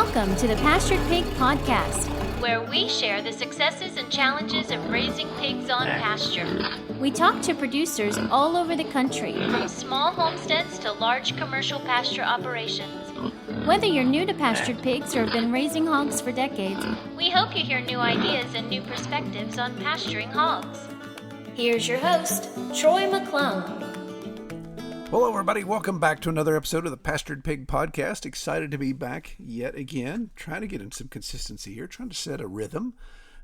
Welcome to the Pastured Pig Podcast, where we share the successes and challenges of raising pigs on pasture. We talk to producers all over the country, from small homesteads to large commercial pasture operations. Whether you're new to pastured pigs or have been raising hogs for decades, we hope you hear new ideas and new perspectives on pasturing hogs. Here's your host, Troy McClung. Hello, everybody. Welcome back to another episode of the Pastured Pig Podcast. Excited to be back yet again. Trying to get in some consistency here, trying to set a rhythm.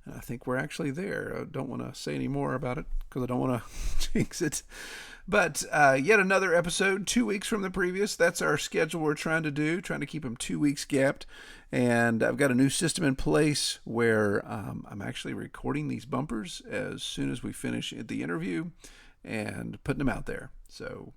I think we're actually there. I don't want to say any more about it because I don't want to jinx it. But yet another episode, 2 weeks from the previous. That's our schedule we're trying to keep them 2 weeks gapped. And I've got a new system in place where I'm actually recording these bumpers as soon as we finish the interview and putting them out there. So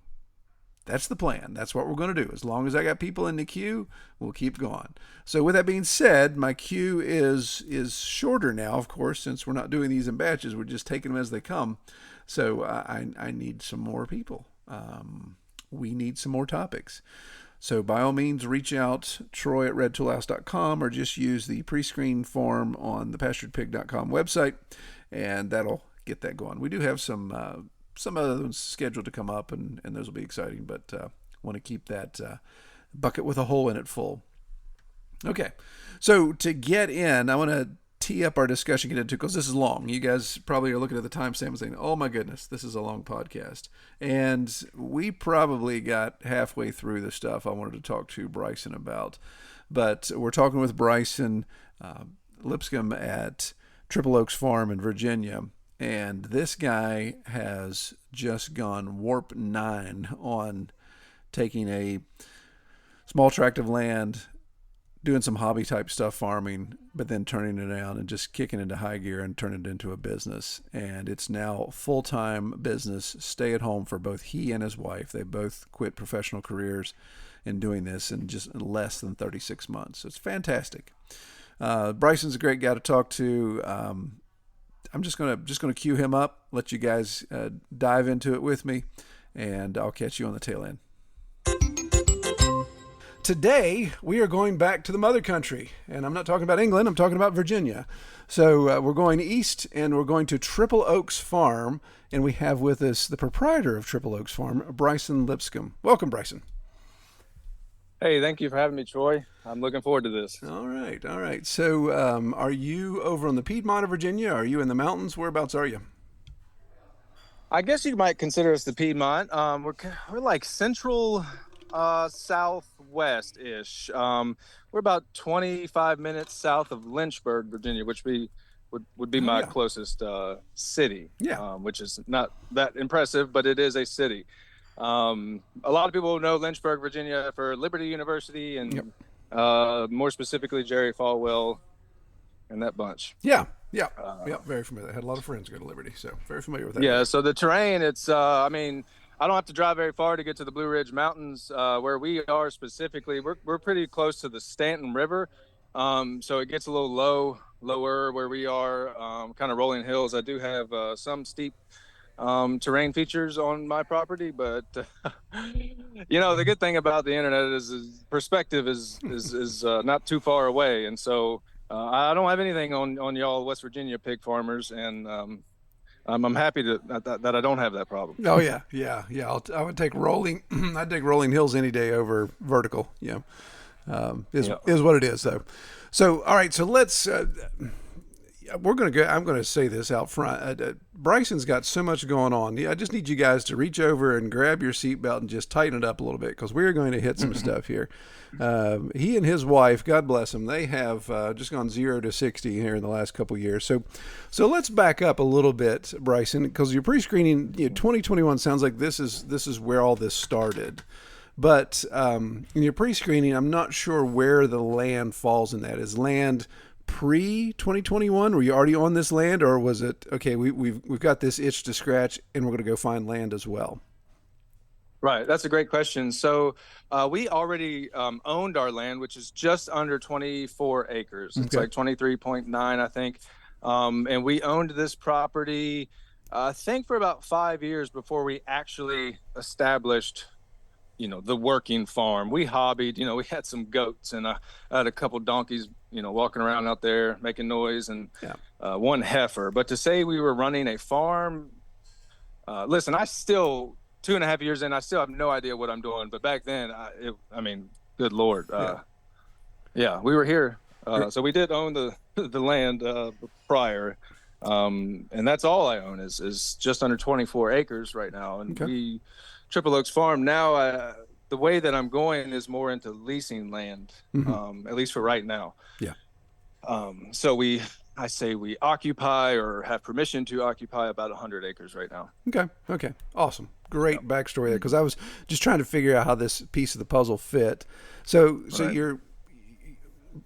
that's the plan. That's what we're going to do. As long as I got people in the queue, we'll keep going. So with that being said, my queue is shorter now, of course, since we're not doing these in batches. We're just taking them as they come. So I need some more people. We need some more topics. So by all means, reach out, Troy at redtoolhouse.com, or just use the pre-screen form on the pasturedpig.com website, and that'll get that going. We do have some other ones scheduled to come up, and those will be exciting, but want to keep that bucket with a hole in it full. Okay, so to get in, I want to tee up our discussion, get into, because this is long. You guys probably are looking at the timestamp and saying, oh my goodness, this is a long podcast. And we probably got halfway through the stuff I wanted to talk to Bryson about. But we're talking with Bryson Lipscomb at Triple Oaks Farm in Virginia. And this guy has just gone warp 9 on taking a small tract of land, doing some hobby type stuff, farming, but then turning it around and just kicking into high gear and turning it into a business. And it's now full-time business, stay at home for both he and his wife. They both quit professional careers in doing this in just less than 36 months. So it's fantastic. Bryson's a great guy to talk to. I'm just gonna cue him up, let you guys dive into it with me, and I'll catch you on the tail end. Today, we are going back to the mother country, and I'm not talking about England, I'm talking about Virginia. So we're going east, and we're going to Triple Oaks Farm, and we have with us the proprietor of Triple Oaks Farm, Bryson Lipscomb. Welcome, Bryson. Hey, thank you for having me, Troy. I'm looking forward to this. All right. So are you over on the Piedmont of Virginia? Are you in the mountains? Whereabouts are you? I guess you might consider us the Piedmont. We're like central southwest-ish. We're about 25 minutes south of Lynchburg, Virginia, which would be my closest city, which is not that impressive, but it is a city. A lot of people know Lynchburg, Virginia for Liberty University and more specifically Jerry Falwell and that bunch. Very familiar. I had a lot of friends go to Liberty, so very familiar with that. Yeah, so the terrain, it's I don't have to drive very far to get to the Blue Ridge Mountains, where we are specifically. We're pretty close to the Stanton River, so it gets a little lower where we are, kind of rolling hills. I do have some steep terrain features on my property, but the good thing about the internet is perspective is not too far away, and so I don't have anything on y'all West Virginia pig farmers, and I'm happy that I don't have that problem. Oh yeah. I would take rolling. I'd take rolling hills any day over vertical. Is what it is though. So all right. So let's. We're going to go. I'm going to say this out front. Bryson's got so much going on. I just need you guys to reach over and grab your seatbelt and just tighten it up a little bit, because we're going to hit some stuff here. He and his wife, God bless them, they have just gone 0 to 60 here in the last couple of years. So let's back up a little bit, Bryson, because your pre-screening, 2021 sounds like this is where all this started. But in your pre-screening, I'm not sure where the land falls in that. Is land pre-2021? Were you already on this land, or was it okay? We've got this itch to scratch, and we're going to go find land as well. Right, that's a great question. So we already owned our land, which is just under 24 acres. It's like 23.9, I think. And we owned this property, I think, for about 5 years before we actually established the working farm. We hobbied, we had some goats, and I had a couple donkeys, walking around out there making noise, and one heifer. But to say we were running a farm, listen, I still 2.5 years in, I still have no idea what I'm doing. But back then, good Lord. We were here. So we did own the land prior. And that's all I own is just under 24 acres right now. And we Triple Oaks Farm now, the way that I'm going is more into leasing land, at least for right now. Yeah. So we occupy or have permission to occupy about 100 acres right now. Okay. Awesome. Great backstory there, because I was just trying to figure out how this piece of the puzzle fit. So you're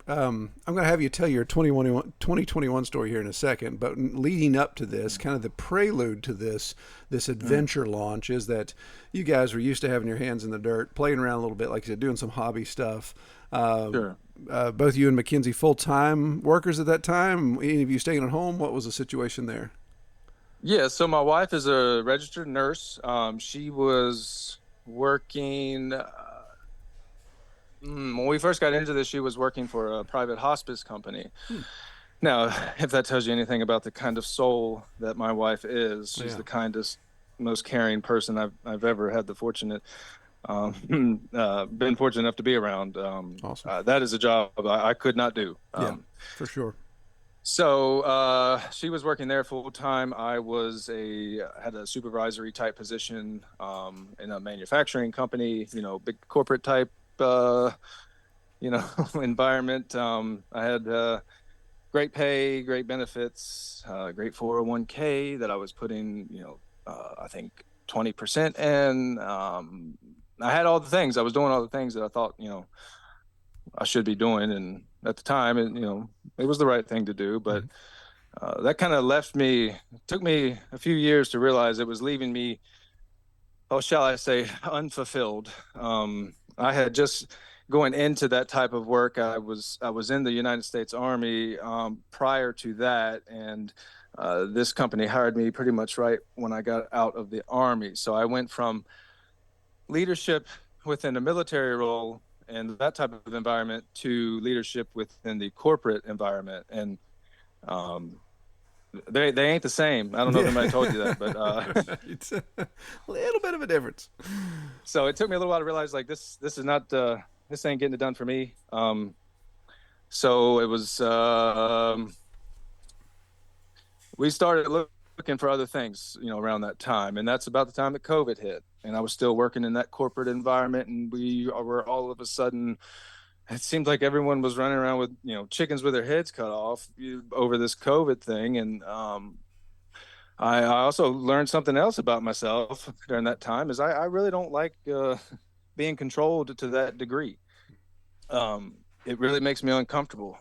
I'm going to have you tell your 2021 story here in a second, but leading up to this, kind of the prelude to this adventure launch is that you guys were used to having your hands in the dirt, playing around a little bit, like you said, doing some hobby stuff. Sure. Both you and Mackenzie full-time workers at that time? Any of you staying at home? What was the situation there? Yeah, so my wife is a registered nurse. She was working... when we first got into this, she was working for a private hospice company. Now, if that tells you anything about the kind of soul that my wife is, she's the kindest, most caring person I've ever had the fortunate, been fortunate enough to be around. Awesome. That is a job I could not do. For sure. So she was working there full time. I had a supervisory type position in a manufacturing company, big corporate type environment. I had great pay, great benefits, great 401k that I was putting, I think 20% in. I had all the things. I was doing all the things that I thought, I should be doing. And at the time, it was the right thing to do. But that kind of took me a few years to realize it was leaving me, shall I say, unfulfilled. I had just going into that type of work. I was in the United States Army prior to that, and this company hired me pretty much right when I got out of the Army. So I went from leadership within a military role and that type of environment to leadership within the corporate environment, and they ain't the same. I don't know if anybody told you that, but it's a little bit of a difference. So it took me a little while to realize, like, this is not this ain't getting it done for me. So it was we started looking for other things, around that time, and that's about the time that COVID hit, and I was still working in that corporate environment, and we were all of a sudden. It seemed like everyone was running around with, chickens with their heads cut off over this COVID thing. And I also learned something else about myself during that time is I really don't like being controlled to that degree. It really makes me uncomfortable.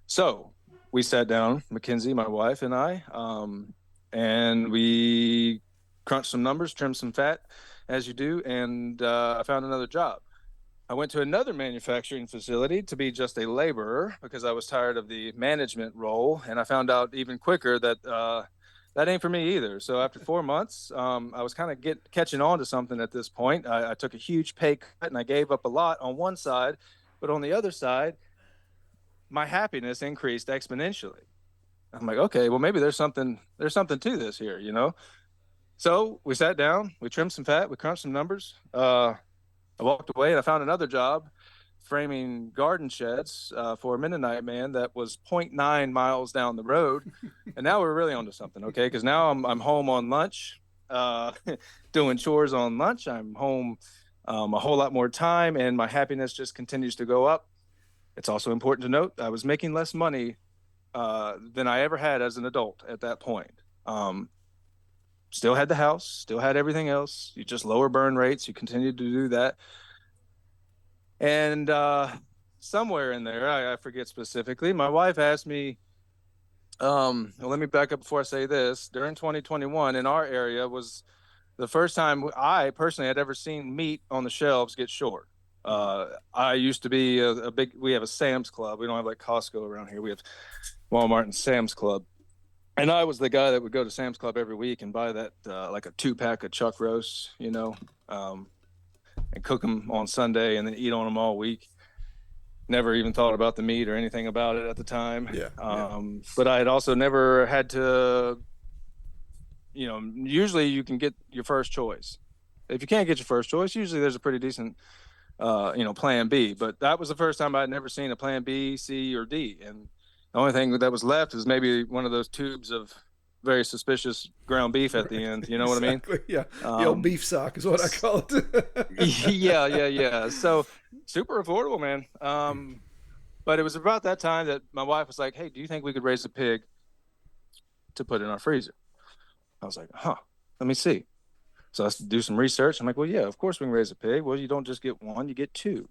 So we sat down, Mackenzie, my wife, and I, and we crunched some numbers, trimmed some fat, as you do, and I found another job. I went to another manufacturing facility to be just a laborer because I was tired of the management role. And I found out even quicker that that ain't for me either. So after 4 months, I was kind of catching on to something at this point. I took a huge pay cut and I gave up a lot on one side. But on the other side, my happiness increased exponentially. I'm like, okay, well, maybe there's something to this here, So we sat down, we trimmed some fat, we crunched some numbers. I walked away and I found another job framing garden sheds for a Mennonite man that was 0.9 miles down the road. And now we're really onto something, okay? Because now I'm home on lunch, doing chores on lunch. I'm home a whole lot more time, and my happiness just continues to go up. It's also important to note I was making less money than I ever had as an adult at that point. Still had the house, still had everything else. You just lower burn rates. You continue to do that. And somewhere in there, I forget specifically, my wife asked me, let me back up before I say this. During 2021 in our area was the first time I personally had ever seen meat on the shelves get short. I used to be we have a Sam's Club. We don't have like Costco around here. We have Walmart and Sam's Club. And I was the guy that would go to Sam's Club every week and buy that like a 2-pack of chuck roasts, and cook them on Sunday and then eat on them all week. Never even thought about the meat or anything about it at the time. But I had also never had to, usually you can get your first choice. If you can't get your first choice, usually there's a pretty decent, plan B. But that was the first time I'd never seen a plan B, C, or D. And the only thing that was left is maybe one of those tubes of very suspicious ground beef at the end. You know what I mean? Yeah. The old beef sock is what I call it. Yeah. So super affordable, man. But it was about that time that my wife was like, "Hey, do you think we could raise a pig to put in our freezer?" I was like, let me see. So let's do some research. I'm like, well, yeah, of course we can raise a pig. Well, you don't just get one, you get two.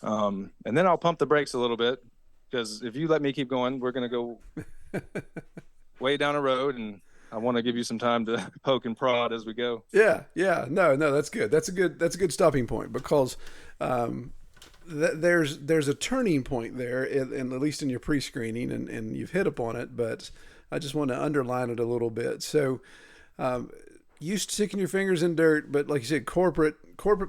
And then I'll pump the brakes a little bit, because if you let me keep going, we're going to go way down a road, and I want to give you some time to poke and prod as we go. Yeah. No, that's good. That's a good stopping point, because there's a turning point there, and at least in your pre-screening, and you've hit upon it, but I just want to underline it a little bit. So, you sticking your fingers in dirt, but like you said, corporate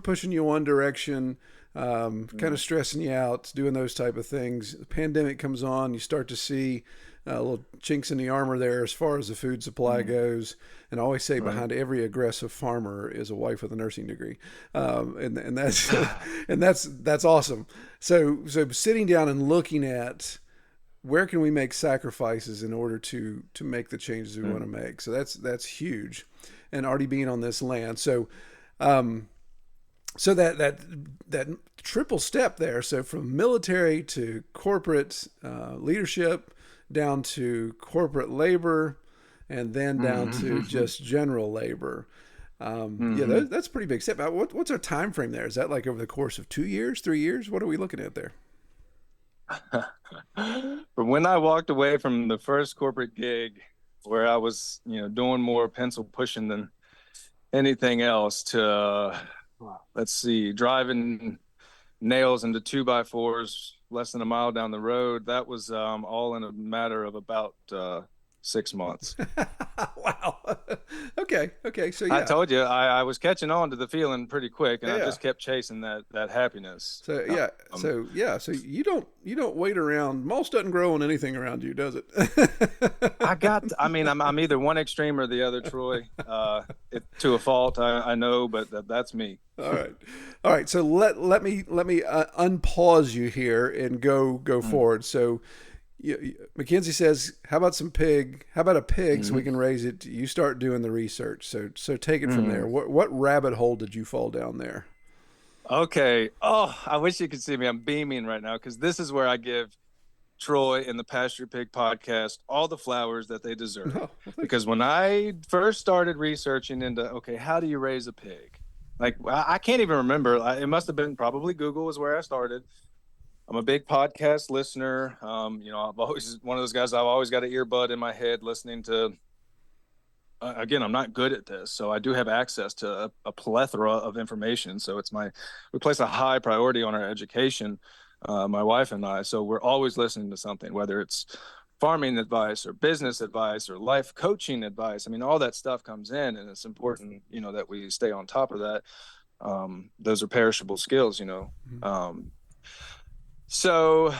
pushing you one direction, kind of stressing you out, doing those type of things. The pandemic comes on, you start to see little chinks in the armor there as far as the food supply goes. And I always say behind every aggressive farmer is a wife with a nursing degree, and that's and that's awesome. So sitting down and looking at where can we make sacrifices in order to make the changes we want to make. So that's huge. And already being on this land. So that triple step there. So from military to corporate leadership, down to corporate labor, and then down to just general labor. Yeah, that's a pretty big step. What's our time frame there? Is that like over the course of 2 years, 3 years? What are we looking at there? From when I walked away from the first corporate gig, where I was, doing more pencil pushing than anything else, to, let's see, driving nails into 2x4s less than a mile down the road. That was all in a matter of about 6 months. Wow. Okay. So yeah, I told you I was catching on to the feeling pretty quick, and I just kept chasing that happiness. So so you don't wait around. Moss doesn't grow on anything around you, does it? I'm either one extreme or the other, Troy. To a fault, I know, but that's me. All right. So let me unpause you here and go forward. So Mackenzie says, how about a pig so we can raise it? You start doing the research. So take it from there. What rabbit hole did you fall down there? Okay. Oh, I wish you could see me. I'm beaming right now, because this is where I give Troy and the Pasture Pig podcast all the flowers that they deserve. Because when I first started researching into, okay, how do you raise a pig? Like, I can't even remember. It must have been probably Google is where I started. I'm a big podcast listener. I've always one of those guys. I've always got an earbud in my head listening to. Again, I'm not good at this, so I do have access to a plethora of information. So we place a high priority on our education, my wife and I. So we're always listening to something, whether it's farming advice or business advice or life coaching advice. I mean, all that stuff comes in, and it's important, that we stay on top of that. Those are perishable skills, So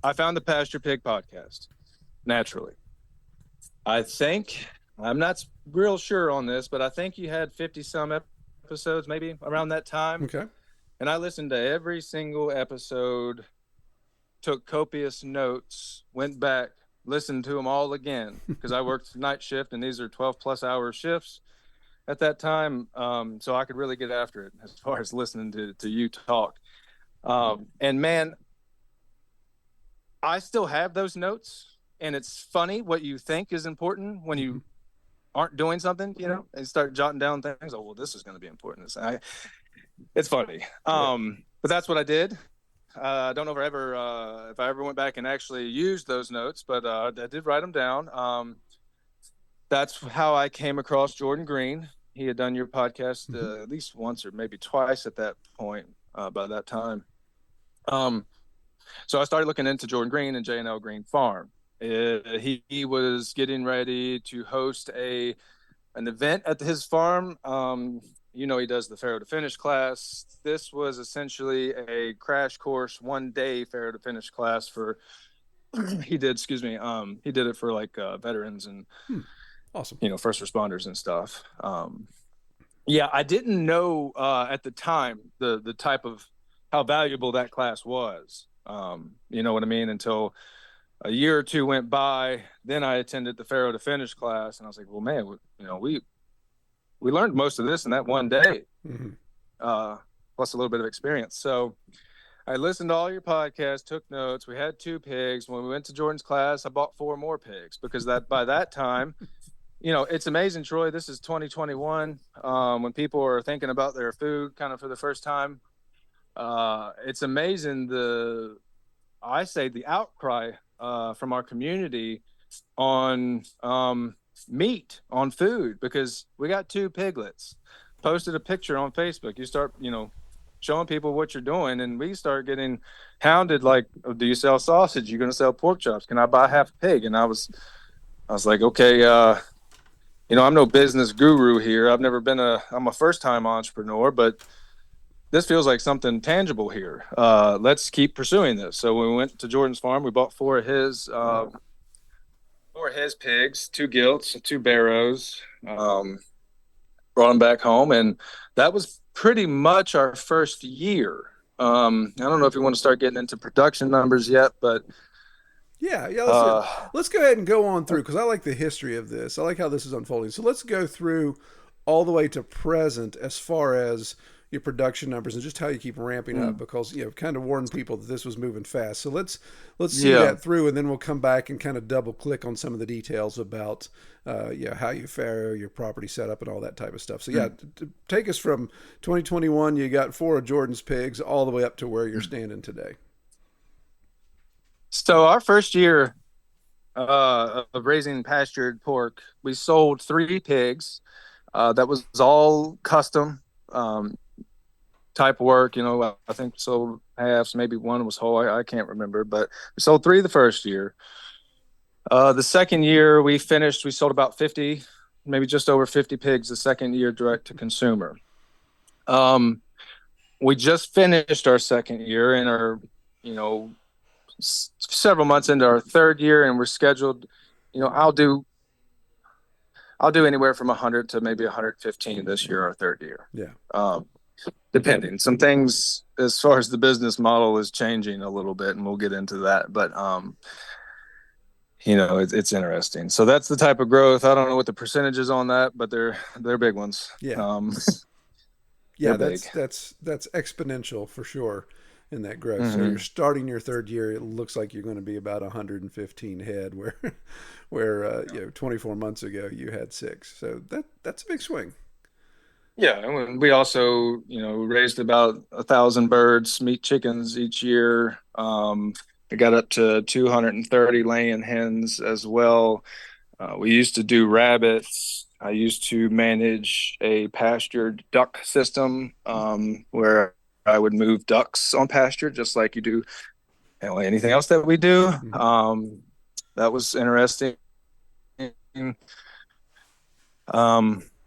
I found the Pasture Pig podcast naturally. I'm not real sure on this, but I think you had 50 some episodes, maybe around that time. Okay. And I listened to every single episode, took copious notes, went back, listened to them all again, because I worked night shift, and these are 12+ hour shifts at that time. So I could really get after it as far as listening to you talk. And man, I still have those notes, and it's funny what you think is important when you aren't doing something, and start jotting down things. Oh, well, this is going to be important. It's funny. But that's what I did. I don't know if I ever went back and actually used those notes, but I did write them down. That's how I came across Jordan Green. He had done your podcast at least once or maybe twice at that point, by that time. So I started looking into Jordan Green and J&L Green Farm. He was getting ready to host an event at his farm. he does the farrow to finish class. This was essentially a crash course, 1 day farrow to finish class for he did, excuse me, he did it for like veterans and Awesome. first responders and stuff. Yeah, I didn't know at the time the type of how valuable that class was. You know what I mean? Until a year or two went by, then I attended the farrow to finish class, and I was like, well, man, we learned most of this in that 1 day, plus a little bit of experience. So I listened to all your podcasts, took notes. We had 2 pigs. When we went to Jordan's class, I bought 4 more pigs because by that time, it's amazing, Troy. This is 2021. When people are thinking about their food kind of for the first time, it's amazing the outcry from our community on meat, on food, because we got 2 piglets. Posted a picture on Facebook. You start, showing people what you're doing, and we start getting hounded like, oh, do you sell sausage? You're going to sell pork chops? Can I buy half a pig? And I was like, okay, I'm no business guru here. I'm a first-time entrepreneur, but this feels like something tangible here. Let's keep pursuing this. So when we went to Jordan's farm, we bought 4 of his pigs, 2 gilts, 2 barrows, brought them back home. And that was pretty much our first year. I don't know if you want to start getting into production numbers yet, but yeah. Let's go ahead and go on through, because I like the history of this. I like how this is unfolding. So let's go through all the way to present as far as your production numbers and just how you keep ramping up, because kind of warned people that this was moving fast. So let's see that through, and then we'll come back and kind of double click on some of the details about how you farrow, your property setup, and all that type of stuff. So take us from 2021. You got 4 of Jordan's pigs all the way up to where you're standing today. So our first year of raising pastured pork, we sold 3 pigs. That was all custom type work. I think we sold halves, maybe 1 was whole. I can't remember, but we sold 3 the first year. The second year we sold about 50, maybe just over 50 pigs the second year direct to consumer. We just finished our second year and are, several months into our third year, and we're scheduled, I'll do anywhere from 100 to maybe 115 this year, our third year. Yeah. Depending. Some things as far as the business model is changing a little bit, and we'll get into that. But, it's interesting. So that's the type of growth. I don't know what the percentages on that, but they're big ones. Yeah. That's exponential for sure in that growth. Mm-hmm. So you're starting your third year. It looks like you're going to be about 115 head where 24 months ago you had 6. So that's a big swing. Yeah, and we also, raised about 1,000 birds, meat chickens each year. We got up to 230 laying hens as well. We used to do rabbits. I used to manage a pastured duck system where I would move ducks on pasture, just like you do anything else that we do. That was interesting.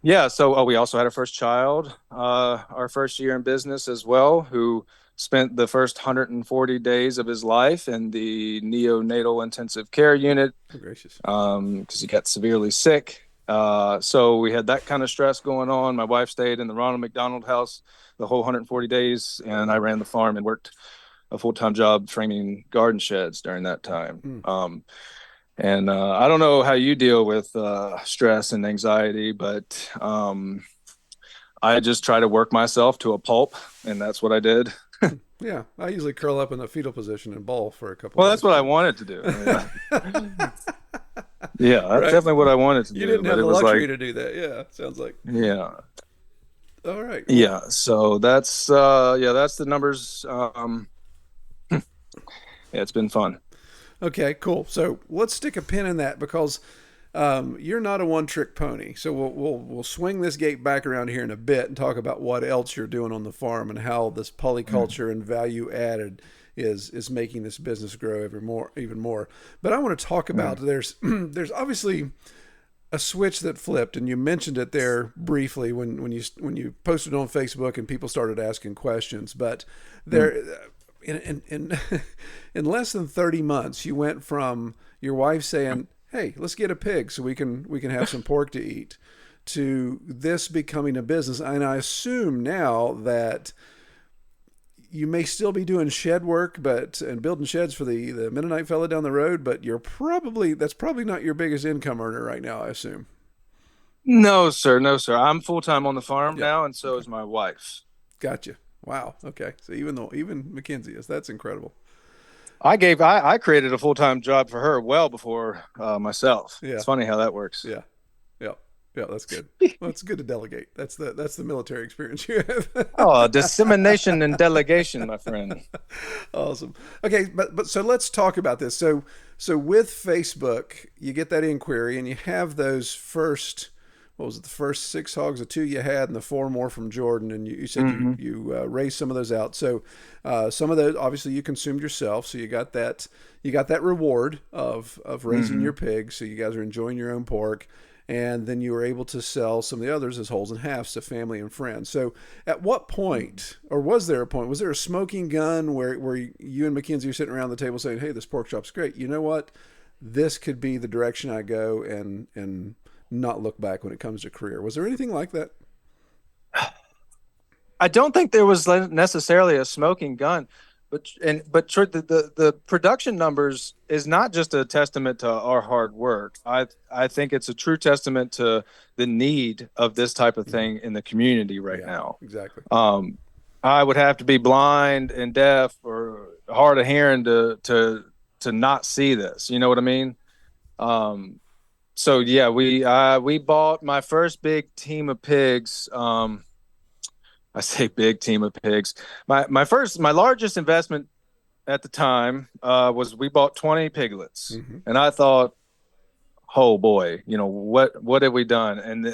So we also had our first child, our first year in business as well, who spent the first 140 days of his life in the neonatal intensive care unit because he got severely sick. So we had that kind of stress going on. My wife stayed in the Ronald McDonald House the whole 140 days, and I ran the farm and worked a full-time job framing garden sheds during that time. And I don't know how you deal with stress and anxiety, but I just try to work myself to a pulp, and that's what I did. Yeah, I usually curl up in the fetal position and bowl for a couple. Well, that's what I wanted to do. Yeah, that's definitely what I wanted to do. You didn't have the luxury to do that. Yeah, sounds like. Yeah. All right. Cool. Yeah, so that's the numbers. Yeah, it's been fun. Okay, cool. So let's stick a pin in that, because you're not a one-trick pony. So we'll swing this gate back around here in a bit and talk about what else you're doing on the farm and how this polyculture and value added is making this business grow even more. But I want to talk about there's obviously a switch that flipped, and you mentioned it there briefly when you posted on Facebook and people started asking questions. But there, in in less than 30 months, you went from your wife saying, "Hey, let's get a pig so we can have some pork to eat," to this becoming a business. And I assume now that you may still be doing shed work, and building sheds for the Mennonite fella down the road, but that's probably not your biggest income earner right now, I assume. No, sir. No, sir. I'm full time on the farm Yeah. now, and so Okay. is my wife. Gotcha. Wow. Okay. So even Mackenzie is, that's incredible. I created a full time job for her well before myself. Yeah. It's funny how that works. Yeah. Yeah. Yeah. That's good. Well, it's good to delegate. That's the military experience you have. Oh, dissemination and delegation, my friend. Awesome. Okay, but so let's talk about this. So with Facebook, you get that inquiry, and you have those first. What was it? The first 6 hogs, the 2 you had, and the 4 more from Jordan, and you said you raised some of those out. So some of those obviously you consumed yourself. So you got that reward of raising your pigs. So you guys are enjoying your own pork. And then you were able to sell some of the others as wholes and halves to family and friends. So at what point, or was there a point, was there a smoking gun where you and Mackenzie are sitting around the table saying, "Hey, this pork chop's great. You know what? This could be the direction I go and not look back when it comes to career." Was there anything like that? I don't think there was necessarily a smoking gun, but the production numbers is not just a testament to our hard work. I think it's a true testament to the need of this type of thing in the community right now. Exactly. I would have to be blind and deaf or hard of hearing to not see this. You know what I mean? So yeah, we bought my first big team of pigs. I say big team of pigs. My largest investment at the time was we bought 20 piglets, and I thought, oh boy, what have we done? And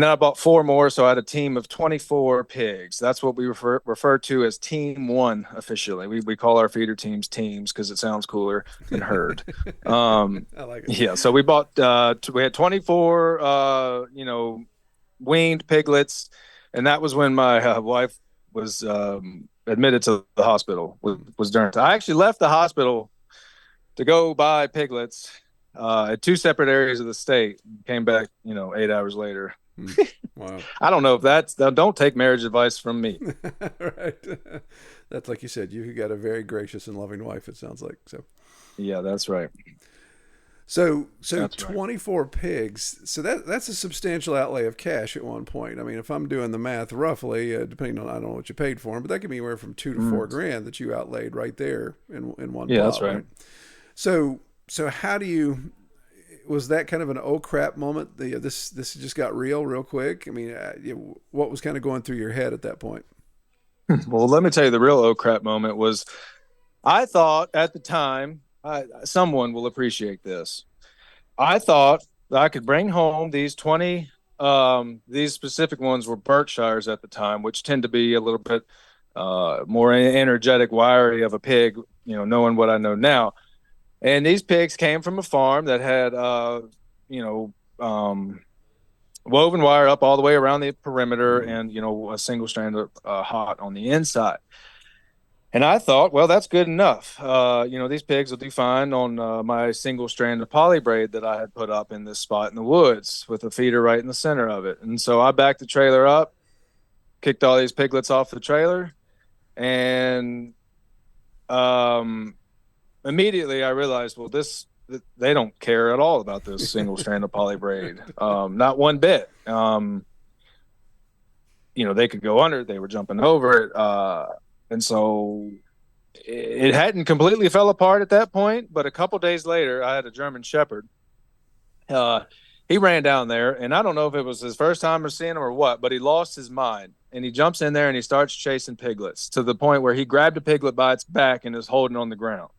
then I bought 4 more, so I had a team of 24 pigs. That's what we refer to as Team 1 officially. We call our feeder teams because it sounds cooler than herd. I like it. Yeah, so we had 24 weaned piglets, and that was when my wife was admitted to the hospital. Was during. I actually left the hospital to go buy piglets at 2 separate areas of the state. Came back, 8 hours later. Wow. I don't know if don't take marriage advice from me. Right. That's like you said, you got a very gracious and loving wife, it sounds like. So Yeah, that's right. So That's 24 pigs. So that's a substantial outlay of cash at one point. I mean, if I'm doing the math roughly, depending on, I don't know what you paid for them, but that could be anywhere from $2 to $4 grand that you outlaid right there in one. Yeah, plot, that's right. So how do you? Was that kind of an oh crap moment? This just got real quick. I mean, what was kind of going through your head at that point? Well, let me tell you, the real oh crap moment was, I thought at the time, someone will appreciate this. I thought that I could bring home these 20, these specific ones were Berkshires at the time, which tend to be a little bit more energetic, wiry of a pig, knowing what I know now. And these pigs came from a farm that had, woven wire up all the way around the perimeter and, a single strand of hot on the inside. And I thought, well, that's good enough. These pigs will do fine on my single strand of poly braid that I had put up in this spot in the woods with a feeder right in the center of it. And so I backed the trailer up, kicked all these piglets off the trailer, and immediately I realized, well, they don't care at all about this single strand of poly braid. Not one bit. They could go under it. They were jumping over it. And so it hadn't completely fell apart at that point, but a couple days later, I had a German Shepherd. He ran down there, and I don't know if it was his first time or seeing him or what, but he lost his mind. And he jumps in there and he starts chasing piglets to the point where he grabbed a piglet by its back and is holding on the ground.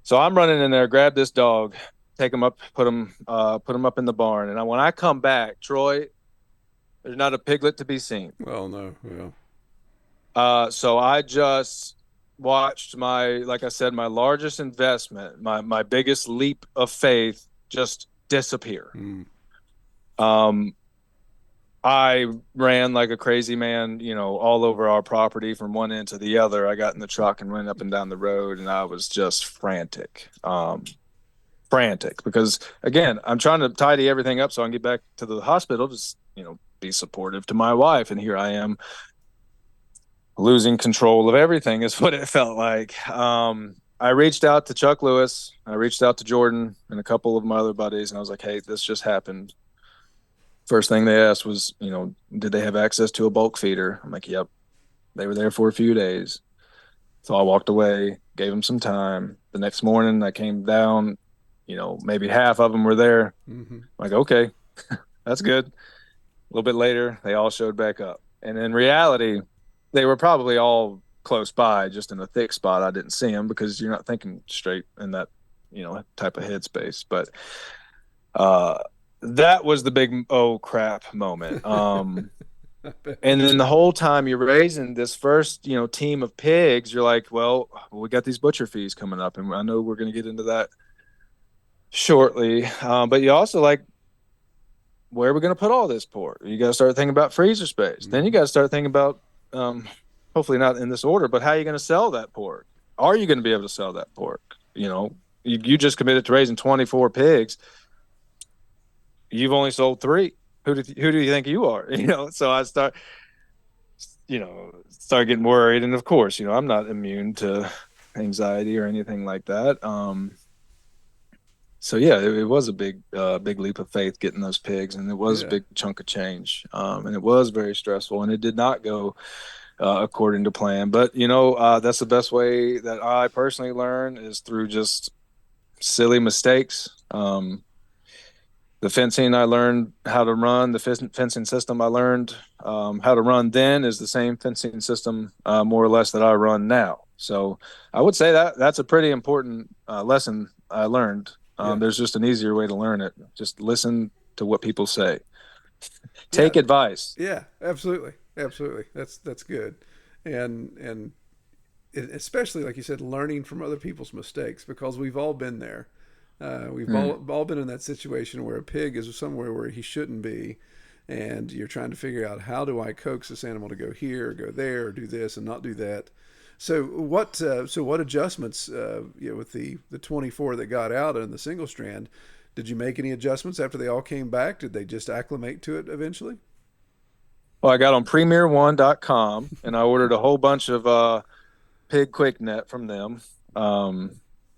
So I'm running in there, grab this dog, take him up, put him up in the barn. And when I come back, Troy, there's not a piglet to be seen. Well, no, yeah. So I just watched like I said, my largest investment, my biggest leap of faith just disappear. I ran like a crazy man, all over our property from one end to the other. I got in the truck and ran up and down the road, and I was just frantic. Frantic because, again, I'm trying to tidy everything up so I can get back to the hospital, just, be supportive to my wife. And here I am losing control of everything is what it felt like. I reached out to Chuck Lewis. I reached out to Jordan and a couple of my other buddies, and I was like, hey, this just happened. First thing they asked was, did they have access to a bulk feeder? I'm like, yep. They were there for a few days. So I walked away, gave them some time. The next morning I came down, maybe half of them were there. I'm like, okay, that's good. A little bit later, they all showed back up. And in reality, they were probably all close by, just in a thick spot. I didn't see them because you're not thinking straight in that, type of headspace. But that was the big oh crap moment. And then the whole time you're raising this first team of pigs, you're like, well, we got these butcher fees coming up, and I know we're going to get into that shortly, but you also, like, where are we going to put all this pork? You got to start thinking about freezer space. Then you got to start thinking about hopefully not in this order, but how are you going to sell that pork? Are you going to be able to sell that pork? You just committed to raising 24 pigs. You've only sold 3. Who do you think you are? So I start getting worried. And of course, I'm not immune to anxiety or anything like that. So yeah, it was a big leap of faith getting those pigs, and it was a big chunk of change. And it was very stressful, and it did not go according to plan. But that's the best way that I personally learn is through just silly mistakes. The fencing I learned how to run, the fencing system I learned how to run then is the same fencing system more or less that I run now. So I would say that's a pretty important lesson I learned. There's just an easier way to learn it. Just listen to what people say. Take advice. Yeah, absolutely. Absolutely. That's good. And especially, like you said, learning from other people's mistakes, because we've all been there. We've all been in that situation where a pig is somewhere where he shouldn't be, and you're trying to figure out, how do I coax this animal to go here or go there or do this and not do that. So what adjustments with the 24 that got out in the single strand, did you make any adjustments after they all came back? Did they just acclimate to it eventually? Well, I got on premierone.com and I ordered a whole bunch of pig quick net from them.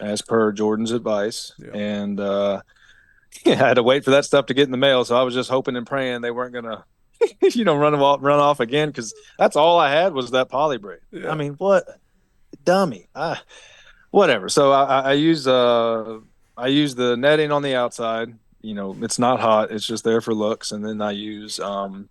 As per Jordan's advice. Yeah. And I had to wait for that stuff to get in the mail. So I was just hoping and praying they weren't going to, run off again, because that's all I had was that polybraid. Yeah. I mean, what dummy. Whatever. So I use the netting on the outside. It's not hot. It's just there for looks. And then I use the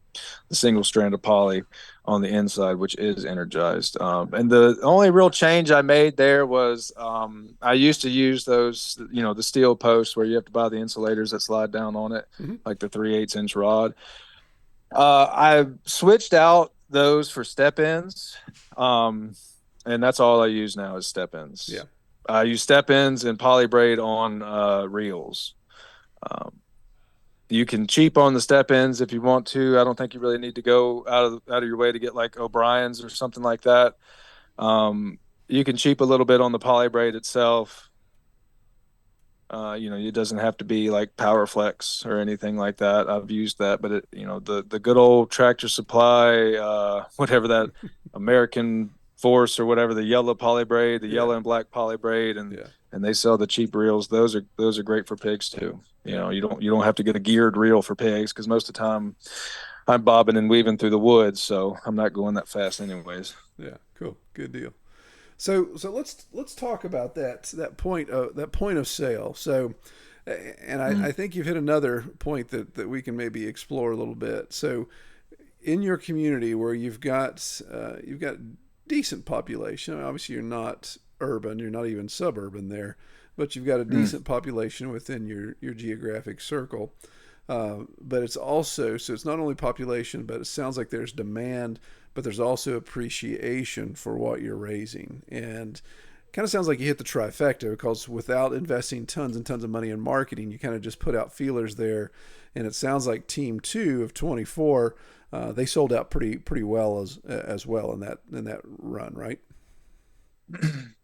single strand of poly on the inside, which is energized. And the only real change I made there was I used to use those, the steel posts where you have to buy the insulators that slide down on it, like the 3/8 inch rod. I switched out those for step ends. And that's all I use now is step ends. Yeah. I use step ends and poly braid on reels. You can cheap on the step ends if you want to. I don't think you really need to go out of your way to get like O'Brien's or something like that. You can cheap a little bit on the poly braid itself. It doesn't have to be like PowerFlex or anything like that. I've used that, but the good old Tractor Supply, whatever that American Force or whatever, the yellow poly braid, the yellow and black poly braid, and they sell the cheap reels. Those are great for pigs too. You don't have to get a geared reel for pigs, because most of the time I'm bobbing and weaving through the woods, so I'm not going that fast anyways. Yeah, cool, good deal. So let's talk about that point of sale. So, and I think you've hit another point that we can maybe explore a little bit. So, in your community where you've got decent population, I mean, obviously you're not urban, you're not even suburban there, but you've got a decent population within your geographic circle. But it's also, so it's not only population, but it sounds like there's demand, but there's also appreciation for what you're raising. And kind of sounds like you hit the trifecta, because without investing tons and tons of money in marketing, you kind of just put out feelers there. And it sounds like Team 2 of 24, they sold out pretty well as well in that run, right? That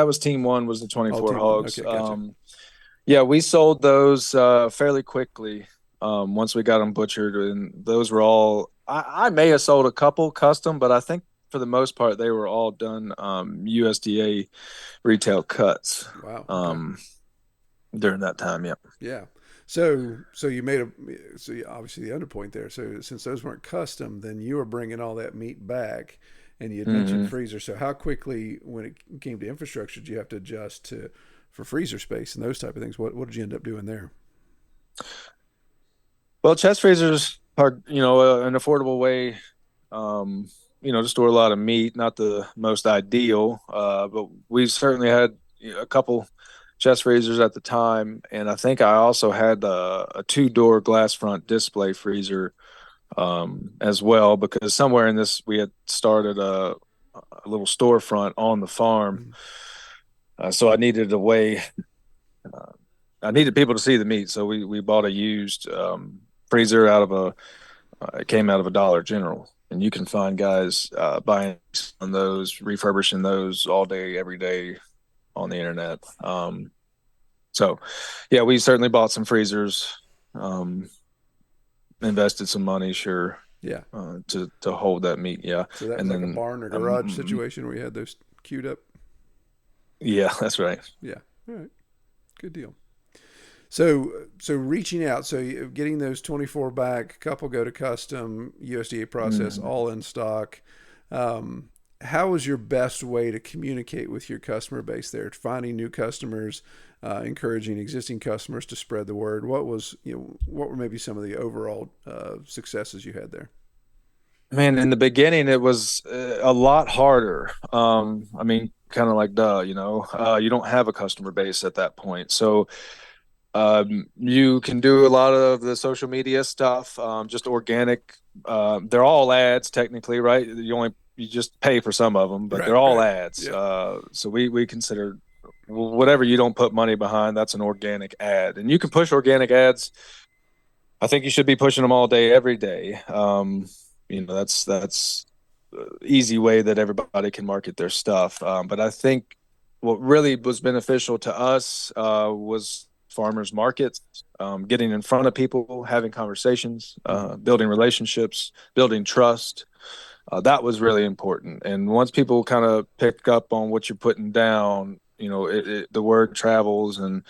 was Team 1 was the 24 Team 1. hogs. Okay, gotcha. Yeah, we sold those fairly quickly once we got them butchered, and those were all. I may have sold a couple custom, but I think for the most part they were all done USDA retail cuts. Wow. Okay. During that time, yeah. Yeah. So you made obviously the underpoint there. So since those weren't custom, then you were bringing all that meat back, and you had mentioned freezer. So how quickly, when it came to infrastructure, did you have to adjust for freezer space and those type of things? What did you end up doing there? Well, chest freezers are, an affordable way, to store a lot of meat. Not the most ideal, but we certainly had a couple chest freezers at the time, and I think I also had a two-door glass front display freezer as well, because somewhere in this we had started a little storefront on the farm, so I needed a way. I needed people to see the meat, so we bought a used freezer it came out of a Dollar General, and you can find guys buying on those, refurbishing those all day, every day on the internet. So yeah, we certainly bought some freezers, invested some money, sure. Yeah. To hold that meat. Yeah. So that was like a barn or garage situation where you had those queued up. Yeah, that's right. Yeah. All right. Good deal. So reaching out, getting those 24 back, a couple go to custom, USDA process, all in stock. How was your best way to communicate with your customer base there? Finding new customers, encouraging existing customers to spread the word. What were maybe some of the overall successes you had there? Man, in the beginning, it was a lot harder. Kind of like, you don't have a customer base at that point. So you can do a lot of the social media stuff, just organic. They're all ads technically, right? You just pay for some of them, but they're all ads. Yeah. So we consider whatever you don't put money behind, that's an organic ad. And you can push organic ads. I think you should be pushing them all day, every day. That's easy way that everybody can market their stuff. But I think what really was beneficial to us was farmers markets, getting in front of people, having conversations, building relationships, building trust. That was really important. And once people kind of pick up on what you're putting down, the word travels, and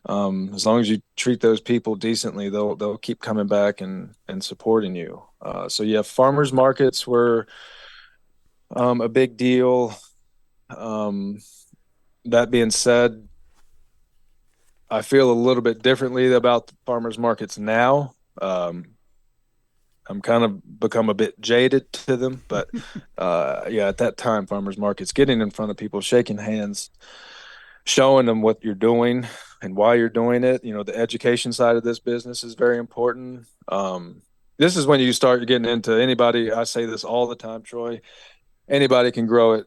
as long as you treat those people decently, they'll keep coming back and supporting you. So yeah, farmers markets were a big deal. That being said, I feel a little bit differently about the farmers markets now. I'm kind of become a bit jaded to them, but at that time, farmers markets, getting in front of people, shaking hands, showing them what you're doing and why you're doing it. The education side of this business is very important. This is when you start getting into anybody. I say this all the time, Troy. Anybody can grow it.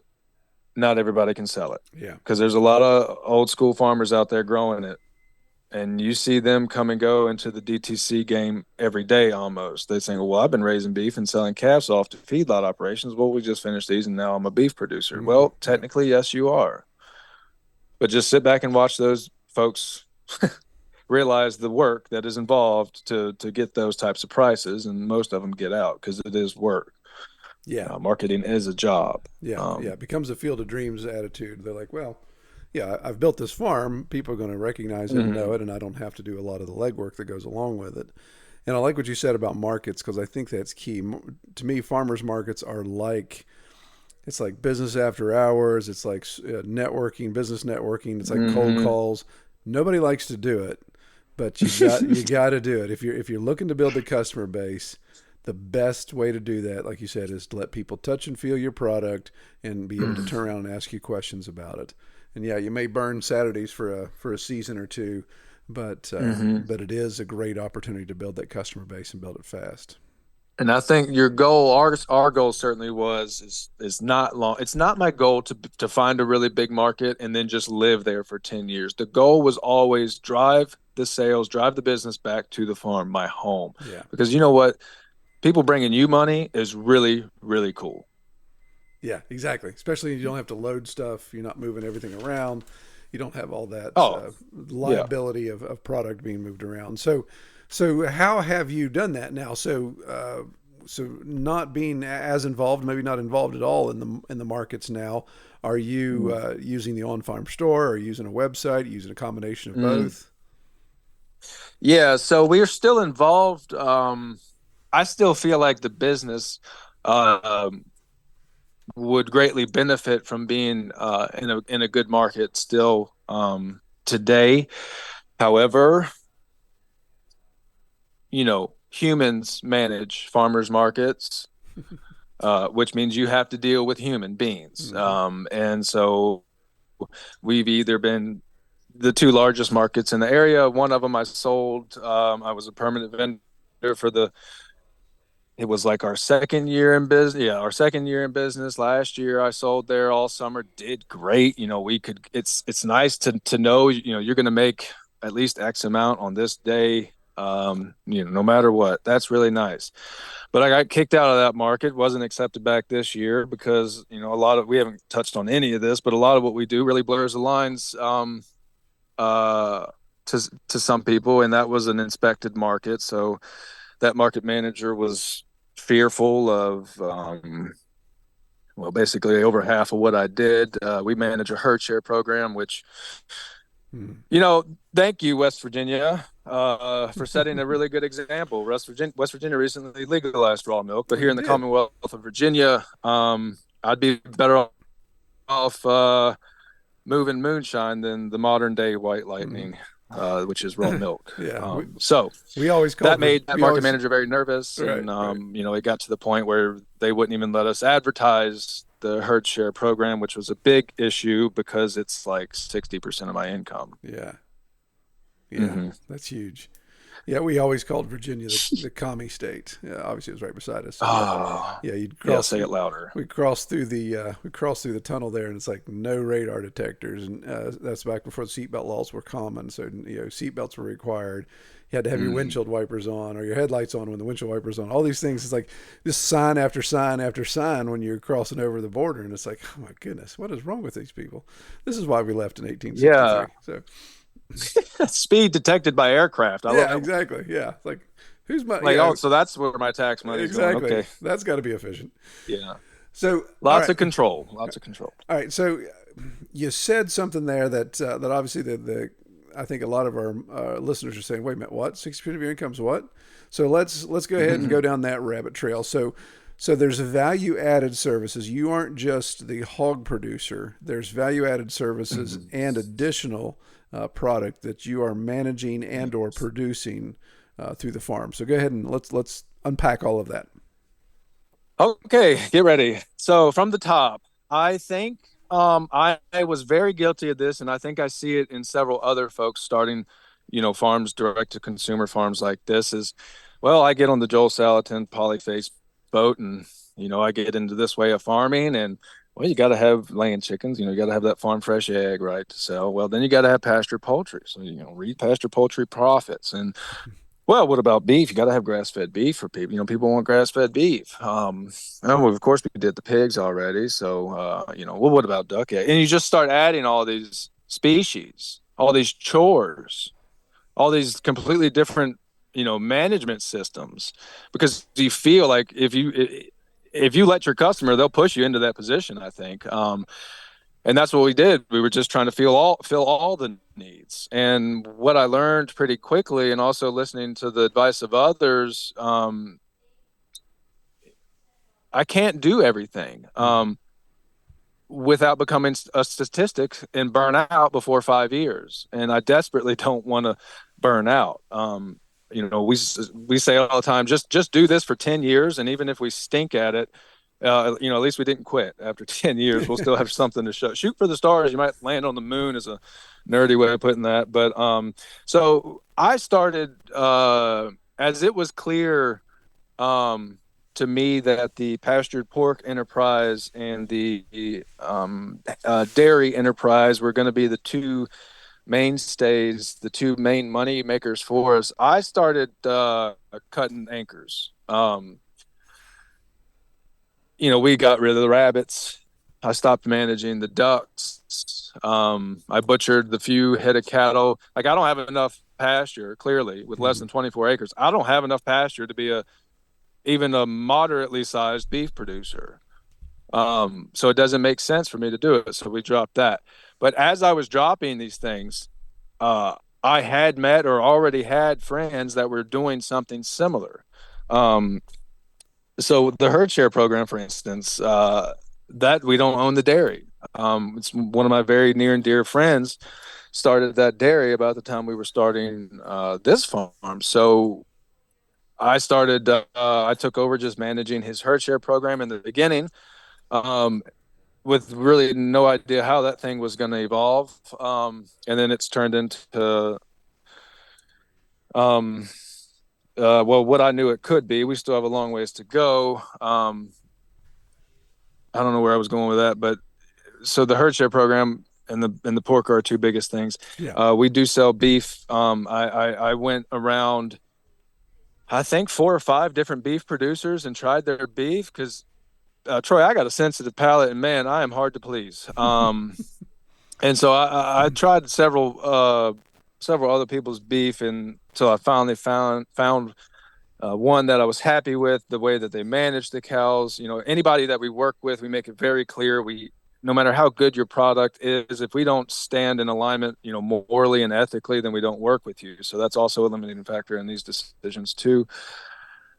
Not everybody can sell it. Yeah. Because there's a lot of old school farmers out there growing it. And you see them come and go into the DTC game every day almost. They say, well, I've been raising beef and selling calves off to feedlot operations. Well, we just finished these and now I'm a beef producer. Mm-hmm. Well, technically, yes, you are. But just sit back and watch those folks realize the work that is involved to get those types of prices. And most of them get out because it is work. Yeah. Marketing is a job. Yeah. It becomes a field of dreams attitude. They're like, well, yeah, I've built this farm. People are going to recognize it and know it, and I don't have to do a lot of the legwork that goes along with it. And I like what you said about markets, because I think that's key. To me, farmers markets are it's like business after hours. It's like networking, business networking. It's like cold calls. Nobody likes to do it, but you got to do it. If you're looking to build a customer base, the best way to do that, like you said, is to let people touch and feel your product and be able to turn around and ask you questions about it. And yeah, you may burn Saturdays for a season or two, but it is a great opportunity to build that customer base and build it fast. And I think your goal, our goal certainly is not long. It's not my goal to find a really big market and then just live there for 10 years. The goal was always drive the sales, drive the business back to the farm, my home. Yeah. Because you know what? People bringing you money is really, really cool. Yeah, exactly. Especially you don't have to load stuff. You're not moving everything around. You don't have all that Oh, yeah. liability of product being moved around. So how have you done that now? So not being as involved, maybe not involved at all in the markets now. Are you using the on-farm store? Or using a website? Using a combination of Mm. both? Yeah, so we're still involved. I still feel like the business uh, would greatly benefit from being in a good market still today. However, humans manage farmers markets, which means you have to deal with human beings. Hmm. And so we've either been the two largest markets in the area. One of them I sold. I was a permanent vendor for the it was like our second year in business. Yeah, our second year in business. Last year I sold there all summer, did great. We could it's nice to know, you're gonna make at least X amount on this day. No matter what. That's really nice. But I got kicked out of that market, wasn't accepted back this year because, a lot of we haven't touched on any of this, but a lot of what we do really blurs the lines uh to some people, and that was an inspected market. So that market manager was fearful of, well, basically over half of what I did. We manage a herd share program, which, Hmm. thank you, West Virginia, for setting a really good example. West Virginia recently legalized raw milk, but Well, here you in the did. Commonwealth of Virginia, I'd be better off moving moonshine than the modern day white Hmm. lightning, which is raw milk. Yeah. So We always that called made that we market always manager very nervous, right, and right. it got to the point where they wouldn't even let us advertise the herd share program, which was a big issue because it's like 60% of my income. Yeah. Yeah. Hmm. That's huge. Yeah, we always called Virginia the commie state. Yeah, obviously it was right beside us. So yeah, Oh, yeah, you'd yeah, cross. say it louder. We crossed through the tunnel there, and it's like no radar detectors, and that's back before the seatbelt laws were common. So seatbelts were required. You had to have your Mm. windshield wipers on or your headlights on when the windshield wipers on. All these things. It's like just sign after sign after sign when you're crossing over the border, and it's like, oh my goodness, what is wrong with these people? This is why we left in Yeah, 1863. So speed detected by aircraft. I love yeah, that one. exactly. Yeah, it's like who's my Like, yeah. oh, so that's where my tax money's going. Exactly. Okay, That's got to be efficient. yeah, So, all lots right, of control, lots of control. all right. So, you said something there that obviously the I think a lot of our listeners are saying, "Wait a minute, what? 60% of your income is what?" So let's go ahead and go down that rabbit trail. So there's value added services. You aren't just the hog producer. There's value added services and additional product that you are managing and or producing through the farm. So go ahead and let's unpack all of that. Okay, get ready. So from the top, I think I was very guilty of this, and I think I see it in several other folks starting, farms, direct to consumer farms like this. Is, well, I get on the Joel Salatin polyface boat, and I get into this way of farming, and well, you got to have laying chickens. You got to have that farm fresh egg, right, to sell. Well, then you got to have pasture poultry. So read pasture poultry profits, and well, what about beef? You got to have grass-fed beef for people. People want grass-fed beef. And of course, we did the pigs already. So, well, what about duck egg? And you just start adding all these species, all these chores, all these completely different, management systems, because you feel like if you let your customer, they'll push you into that position, I think. And that's what we did. We were just trying to fill all the needs. And what I learned pretty quickly, and also listening to the advice of others, I can't do everything Mm-hmm. without becoming a statistic and burn out before 5 years. And I desperately don't want to burn out. We say all the time, just do this for 10 years, and even if we stink at it, at least we didn't quit after 10 years. We'll still have something to show. Shoot for the stars. You might land on the moon, is a nerdy way of putting that. But so I started as it was clear. to me that the pastured pork enterprise and the dairy enterprise were going to be the two mainstays, the two main money makers for us, I started cutting anchors. We got rid of the rabbits. I stopped managing the ducks. I butchered the few head of cattle. Like, I don't have enough pasture, clearly, with less than 24 acres. I don't have enough pasture to be even a moderately sized beef producer. So it doesn't make sense for me to do it. So we dropped that. But as I was dropping these things, I had met or already had friends that were doing something similar. So the herd share program, for instance, that we don't own the dairy. It's one of my very near and dear friends started that dairy about the time we were starting this farm. So I took over just managing his herd share program in the beginning, with really no idea how that thing was going to evolve. And then it's turned into, what I knew it could be. We still have a long ways to go. I don't know where I was going with that, but so the herd share program and the pork are our two biggest things. Yeah. We do sell beef. I went around, I think 4 or 5 different beef producers and tried their beef because, Troy, I got a sensitive palate, and man, I am hard to please. And so I tried several other people's beef, and so I finally found one that I was happy with, the way that they manage the cows. Anybody that we work with, we make it very clear. No matter how good your product is, if we don't stand in alignment, morally and ethically, then we don't work with you. So that's also a limiting factor in these decisions too.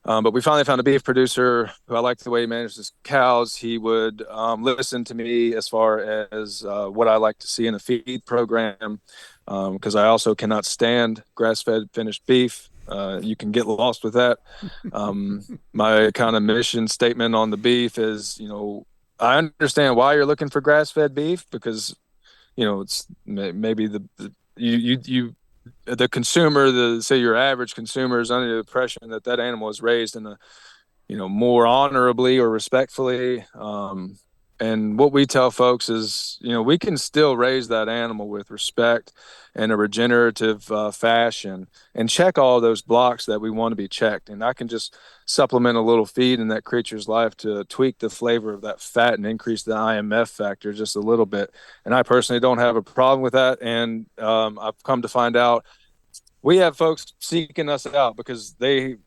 But we finally found a beef producer who I liked the way he managed his cows. He would listen to me as far as what I like to see in a feed program, because I also cannot stand grass-fed finished beef. You can get lost with that. My kind of mission statement on the beef is, I understand why you're looking for grass-fed beef, because, it's maybe the consumer, say your average consumer, is under the impression that animal is raised in more honorably or respectfully. And what we tell folks is, we can still raise that animal with respect in a regenerative fashion and check all those blocks that we want to be checked. And I can just supplement a little feed in that creature's life to tweak the flavor of that fat and increase the IMF factor just a little bit. And I personally don't have a problem with that. And I've come to find out we have folks seeking us out because they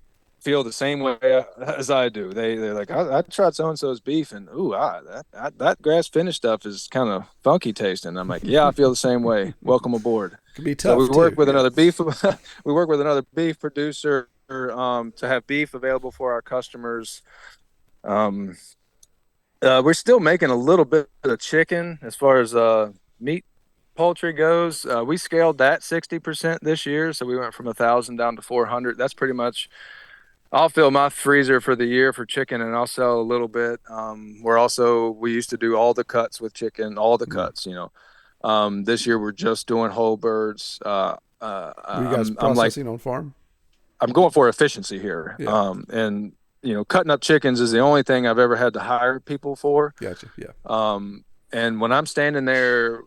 feel the same way as I do. They're like, I tried so-and-so's beef, and that grass finished stuff is kind of funky tasting. I'm like, yeah, I feel the same way. Welcome aboard. Can be tough. So we work too. with Yeah. another beef. We work with another beef producer to have beef available for our customers. We're still making a little bit of chicken as far as meat poultry goes. We scaled that 60% this year, so we went from 1,000 down to 400. That's pretty much. I'll fill my freezer for the year for chicken, and I'll sell a little bit. We used to do all the cuts with chicken, all the cuts. This year we're just doing whole birds. Were you guys processing on farm? I'm going for efficiency here. Yeah. And cutting up chickens is the only thing I've ever had to hire people for. Gotcha. Yeah. And when I'm standing there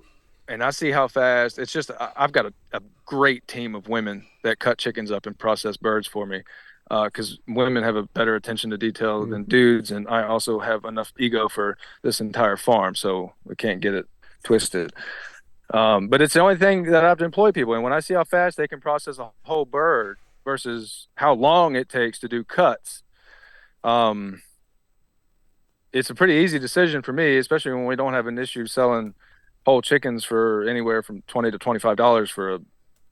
and I see how fast, it's just, I've got a great team of women that cut chickens up and process birds for me. Because women have a better attention to detail than dudes, and I also have enough ego for this entire farm, so we can't get it twisted. But it's the only thing that I have to employ people, and when I see how fast they can process a whole bird versus how long it takes to do cuts, it's a pretty easy decision for me, especially when we don't have an issue selling whole chickens for anywhere from $20 to $25 for a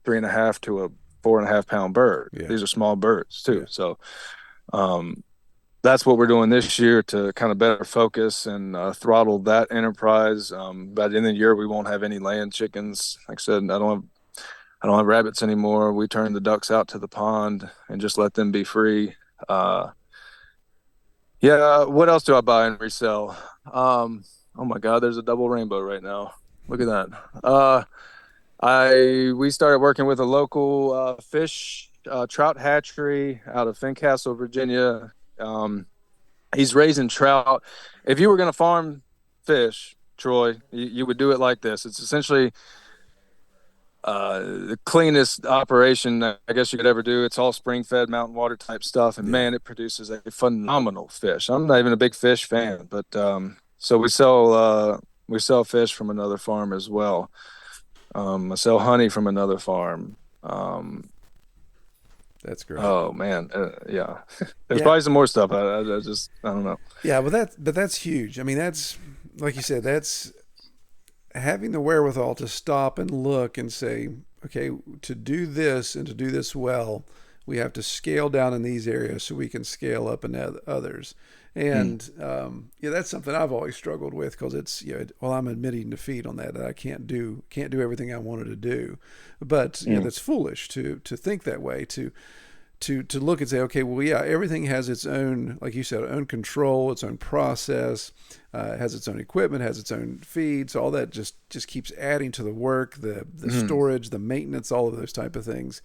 3.5 to a 4.5 pound bird. Yeah. These are small birds too. Yeah. So that's what we're doing this year to kind of better focus and throttle that enterprise. By the end of the year, we won't have any land chickens. Like I said, I don't have rabbits anymore. We turn the ducks out to the pond and just let them be free. What else do I buy and resell? Oh my God, there's a double rainbow right now. Look at that. We started working with a local fish trout hatchery out of Fincastle, Virginia. He's raising trout. If you were going to farm fish, Troy, you would do it like this. It's essentially the cleanest operation I guess you could ever do. It's all spring fed mountain water type stuff, and Yeah. man, it produces a phenomenal fish. I'm not even a big fish fan, but so we sell fish from another farm as well. I sell honey from another farm. That's great. Oh man, yeah. There's Yeah. probably some more stuff. I don't know. Yeah, but that's huge. I mean, that's like you said, that's having the wherewithal to stop and look and say, okay, to do this and to do this well, we have to scale down in these areas so we can scale up in others. Mm. And yeah, that's something I've always struggled with because it's well, I'm admitting defeat on that I can't do everything I wanted to do, but Mm. that's foolish to think that way to look and say, okay, well, yeah, everything has its own, like you said, own control, its own process, has its own equipment, has its own feed. So all that just keeps adding to the work, the Mm. storage, the maintenance, all of those type of things.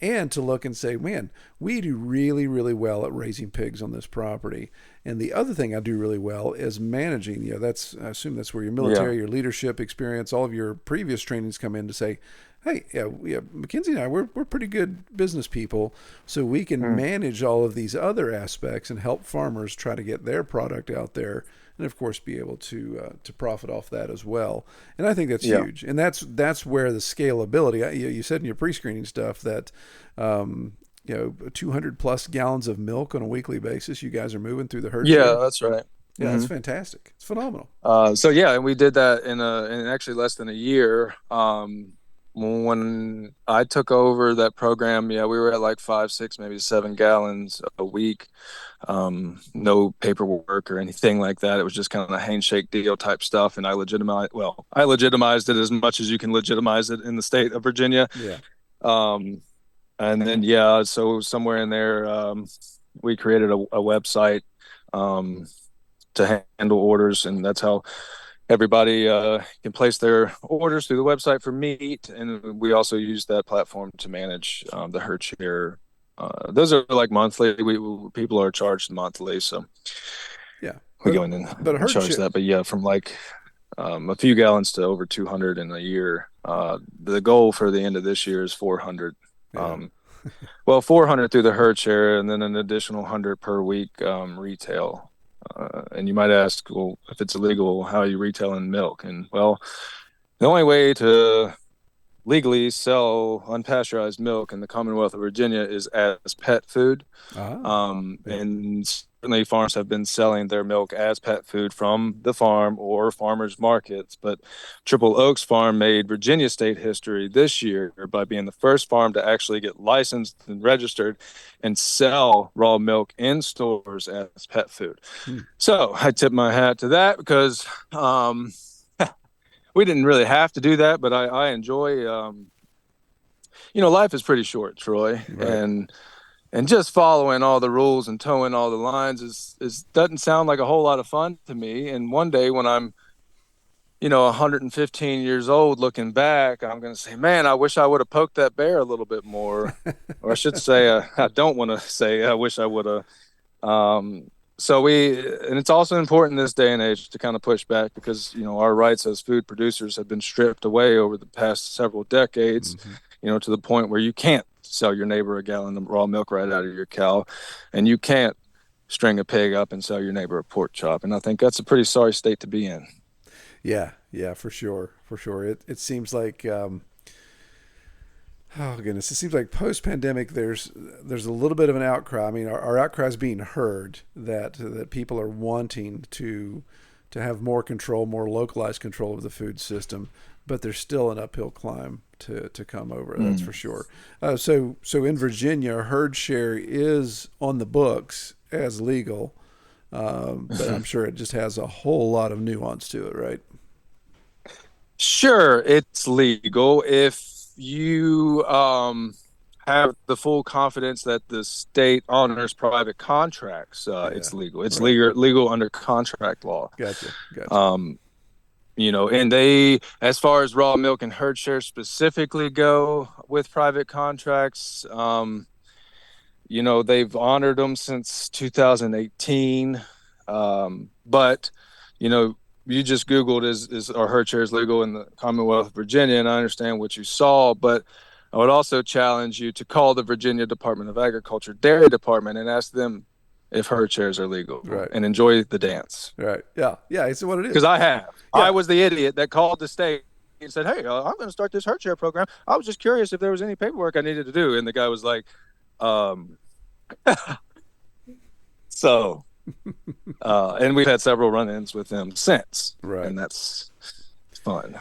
And to look and say, man, we do really, really well at raising pigs on this property. And the other thing I do really well is managing. That's I assume that's where your Yeah. military, your leadership experience, all of your previous trainings come in to say, hey, yeah, Mackenzie and I, we're pretty good business people, so we can Mm. manage all of these other aspects and help farmers try to get their product out there, and of course be able to profit off that as well. And I think that's Yeah. huge, and that's where the scalability. You said in your pre-screening stuff that. 200 plus gallons of milk on a weekly basis. You guys are moving through the herd Yeah, share. that's right. Yeah, that's Hmm. fantastic. It's phenomenal. So yeah, and we did that in actually less than a year. When I took over that program, yeah, we were at like 5, 6, maybe 7 gallons a week. No paperwork or anything like that. It was just kind of a handshake deal type stuff. And I legitimized it as much as you can legitimize it in the state of Virginia. Yeah. Um, and then, yeah, so somewhere in there, we created a website, um, to handle orders. And that's how everybody can place their orders through the website for meat. And we also use that platform to manage the herd share. Those are like monthly. People are charged monthly, so Yeah. we But go in but a and herd charge share. that. But yeah, from like a few gallons to over 200 in a year. The goal for the end of this year is 400. Yeah. Um, well, 400 through the herd share, and then an additional 100 per week retail. And you might ask, well, if it's illegal, how are you retailing milk? And well, the only way to legally sell unpasteurized milk in the Commonwealth of Virginia is as pet food. Ah. Yeah. And certainly farms have been selling their milk as pet food from the farm or farmers markets. But Triple Oaks Farm made Virginia state history this year by being the first farm to actually get licensed and registered and sell raw milk in stores as pet food. Hmm. So I tip my hat to that because we didn't really have to do that, but I enjoy, life is pretty short, Troy, Right. and just following all the rules and towing all the lines is doesn't sound like a whole lot of fun to me. And one day when I'm 115 years old, looking back, I'm going to say, man, I wish I would have poked that bear a little bit more, or I should say, I don't want to say I wish I would have. Um, and it's also important in this day and age to kind of push back because, our rights as food producers have been stripped away over the past several decades, Hmm. to the point where you can't sell your neighbor a gallon of raw milk right out of your cow, and you can't string a pig up and sell your neighbor a pork chop. And I think that's a pretty sorry state to be in. Yeah. Yeah. For sure. For sure. It seems like. Oh goodness! It seems like post-pandemic, there's a little bit of an outcry. I mean, our outcry is being heard that people are wanting to have more control, more localized control of the food system, but there's still an uphill climb to come over. That's Mm. for sure. So in Virginia, herd share is on the books as legal, but I'm sure it just has a whole lot of nuance to it, right? Sure, it's legal if you have the full confidence that the state honors private contracts. Yeah. It's legal. It's Right. legal under contract law. Gotcha. Gotcha. Um, and they, as far as raw milk and herd share specifically go with private contracts, they've honored them since 2018. But, you just Googled are herd chairs legal in the Commonwealth of Virginia, and I understand what you saw, but I would also challenge you to call the Virginia Department of Agriculture Dairy Department and ask them if herd chairs are legal, Right. and enjoy the dance. Right. Yeah. Yeah. It's what it is. Because I have. Yeah. I was the idiot that called the state and said, "Hey, I'm going to start this herd chair program. I was just curious if there was any paperwork I needed to do." And the guy was like, so, and we've had several run-ins with them since. Right. And that's fun.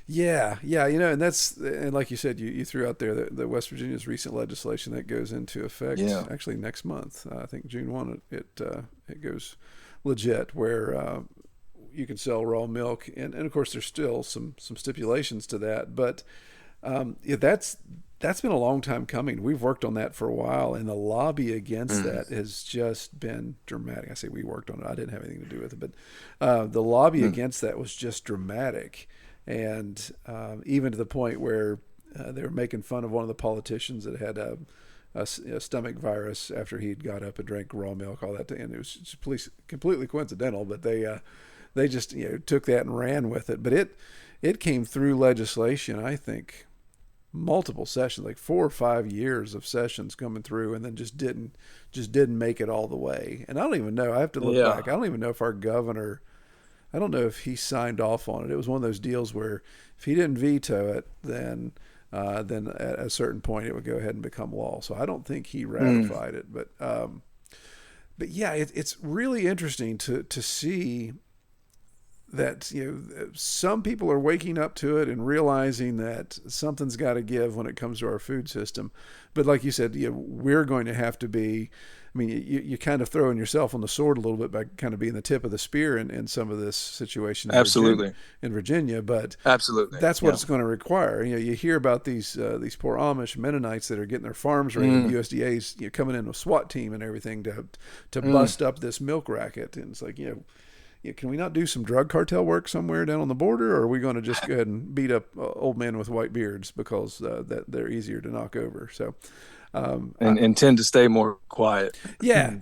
Yeah, yeah, and like you said, you threw out there the West Virginia's recent legislation that goes into effect actually next month. I think June 1. It goes legit, where you can sell raw milk, and of course there's still some stipulations to that, but that's been a long time coming. We've worked on that for a while, and the lobby against that has just been dramatic. I say we worked on it; I didn't have anything to do with it, but the lobby against that was just dramatic. And even to the point where they were making fun of one of the politicians that had a stomach virus after he'd got up and drank raw milk, all that. And it was just completely coincidental, but they just took that and ran with it. But it came through legislation, I think, multiple sessions, like 4 or 5 years of sessions coming through, and then just didn't make it all the way. And I don't even know. I have to look back. I don't even know if our governor. I don't know if he signed off on it. It was one of those deals where if he didn't veto it, then at a certain point it would go ahead and become law. So I don't think he ratified it. But yeah, it's really interesting to see that some people are waking up to it and realizing that something's got to give when it comes to our food system. But like you said, we're going to have to be. I mean, you kind of throwing yourself on the sword a little bit by kind of being the tip of the spear in some of this situation. Absolutely. In Virginia, but absolutely, that's what it's going to require. You hear about these poor Amish Mennonites that are getting their farms raided. USDA's coming in with a SWAT team and everything to bust up this milk racket, and it's like can we not do some drug cartel work somewhere down on the border, or are we going to just go ahead and beat up old men with white beards because that they're easier to knock over? So. And tend to stay more quiet. Yeah,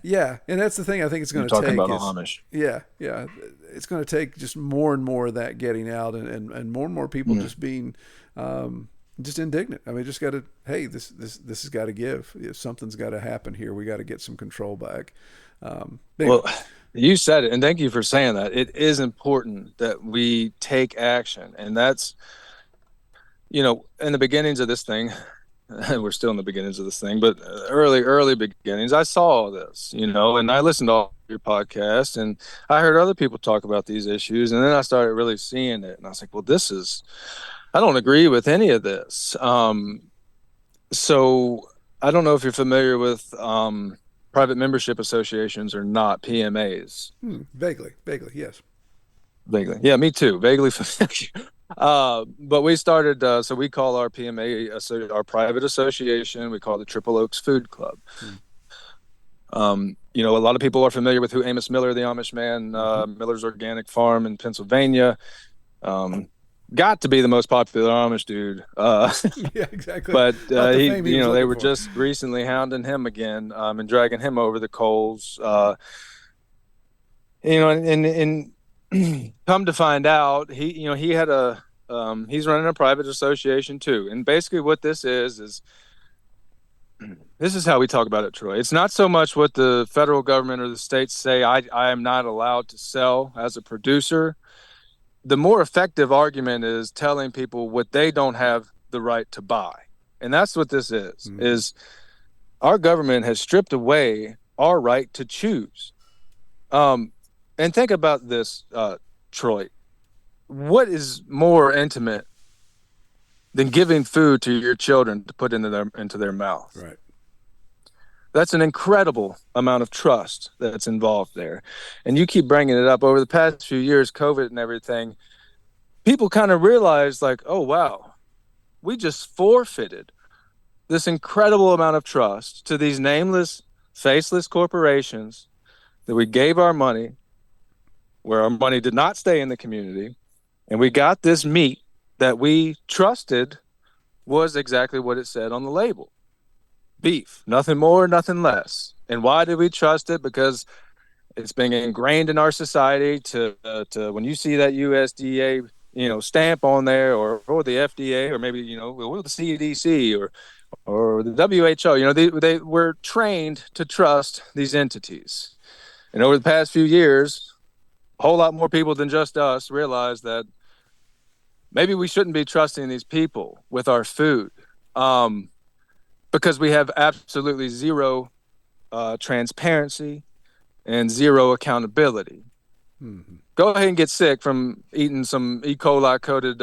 and that's the thing. I think it's going to take. Talking about Amish. Yeah, it's going to take just more and more of that getting out, and more people just being just indignant. I mean, just got to. Hey, this has got to give. Something's got to happen here. We got to get some control back. Well, you said it, and thank you for saying that. It is important that we take action, and that's in the beginnings of this thing. We're still in the beginnings of this thing, but early beginnings, I saw this, and I listened to all your podcasts, and I heard other people talk about these issues, and then I started really seeing it, and I was like, well, I don't agree with any of this. So I don't know if you're familiar with private membership associations or not, PMAs. Vaguely, yes. Vaguely. Yeah, me too. Vaguely familiar. But we started, so we call our PMA, our private association, we call it the Triple Oaks Food Club. A lot of people are familiar with who Amos Miller, the Amish man, Miller's Organic Farm in Pennsylvania. Got to be the most popular Amish dude. Yeah, exactly. But they were just recently hounding him again, and dragging him over the coals. And come to find out, he had he's running a private association too. And basically what this is how we talk about it, Troy. It's not so much what the federal government or the states say I am not allowed to sell as a producer. The more effective argument is telling people what they don't have the right to buy. And that's what this is our government has stripped away our right to choose. And think about this, Troy. What is more intimate than giving food to your children to put into their mouth? Right. That's an incredible amount of trust that's involved there. And you keep bringing it up over the past few years, COVID and everything. People kind of realize like, oh, wow, we just forfeited this incredible amount of trust to these nameless, faceless corporations that we gave our money, where our money did not stay in the community, and we got this meat that we trusted was exactly what it said on the label. Beef, nothing more, nothing less. And why did we trust it? Because It's been ingrained in our society to when you see that USDA, stamp on there, or the FDA, or maybe, or the CDC, or the WHO, they were trained to trust these entities. And over the past few years, a whole lot more people than just us realize that maybe we shouldn't be trusting these people with our food, because we have absolutely zero transparency and zero accountability. Mm-hmm. Go ahead and get sick from eating some E. coli coated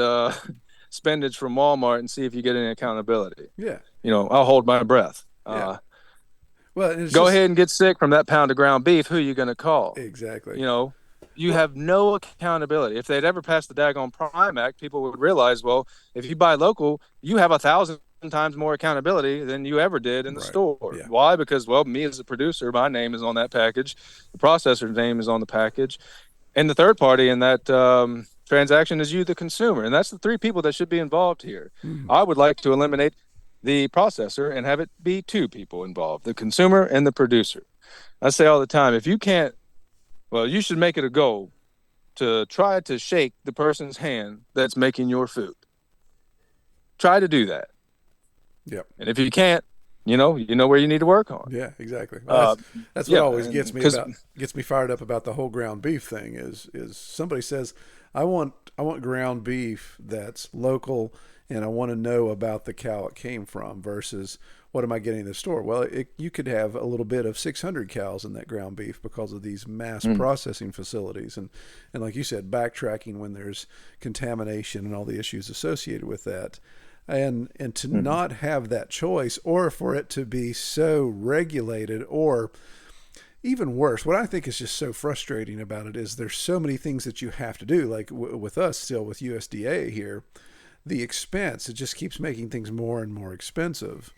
spinach from Walmart and see if you get any accountability. Yeah. I'll hold my breath. Yeah. Well, Go ahead and get sick from that pound of ground beef. Who are you going to call? Exactly. You have no accountability. If they'd ever passed the daggone Prime Act, people would realize, well, if you buy local, you have 1,000 times more accountability than you ever did in the store. Yeah. Why? Because, well, me as a producer, my name is on that package. The processor's name is on the package. And the third party in that transaction is you, the consumer. And that's the three people that should be involved here. Mm-hmm. I would like to eliminate the processor and have it be two people involved, the consumer and the producer. I say all the time, if you can't, well, you should make it a goal to try to shake the person's hand that's making your food. Try to do that. Yep. And if you can't, you know where you need to work on. Yeah, exactly. Well, that's what always gets me fired up about the whole ground beef thing is somebody says, I want ground beef that's local, and I want to know about the cow it came from versus what am I getting in the store? Well, you could have a little bit of 600 cows in that ground beef because of these mass processing facilities. And like you said, backtracking when there's contamination and all the issues associated with that. And to not have that choice, or for it to be so regulated, or even worse, what I think is just so frustrating about it is there's so many things that you have to do. Like with us still with USDA here, the expense, it just keeps making things more and more expensive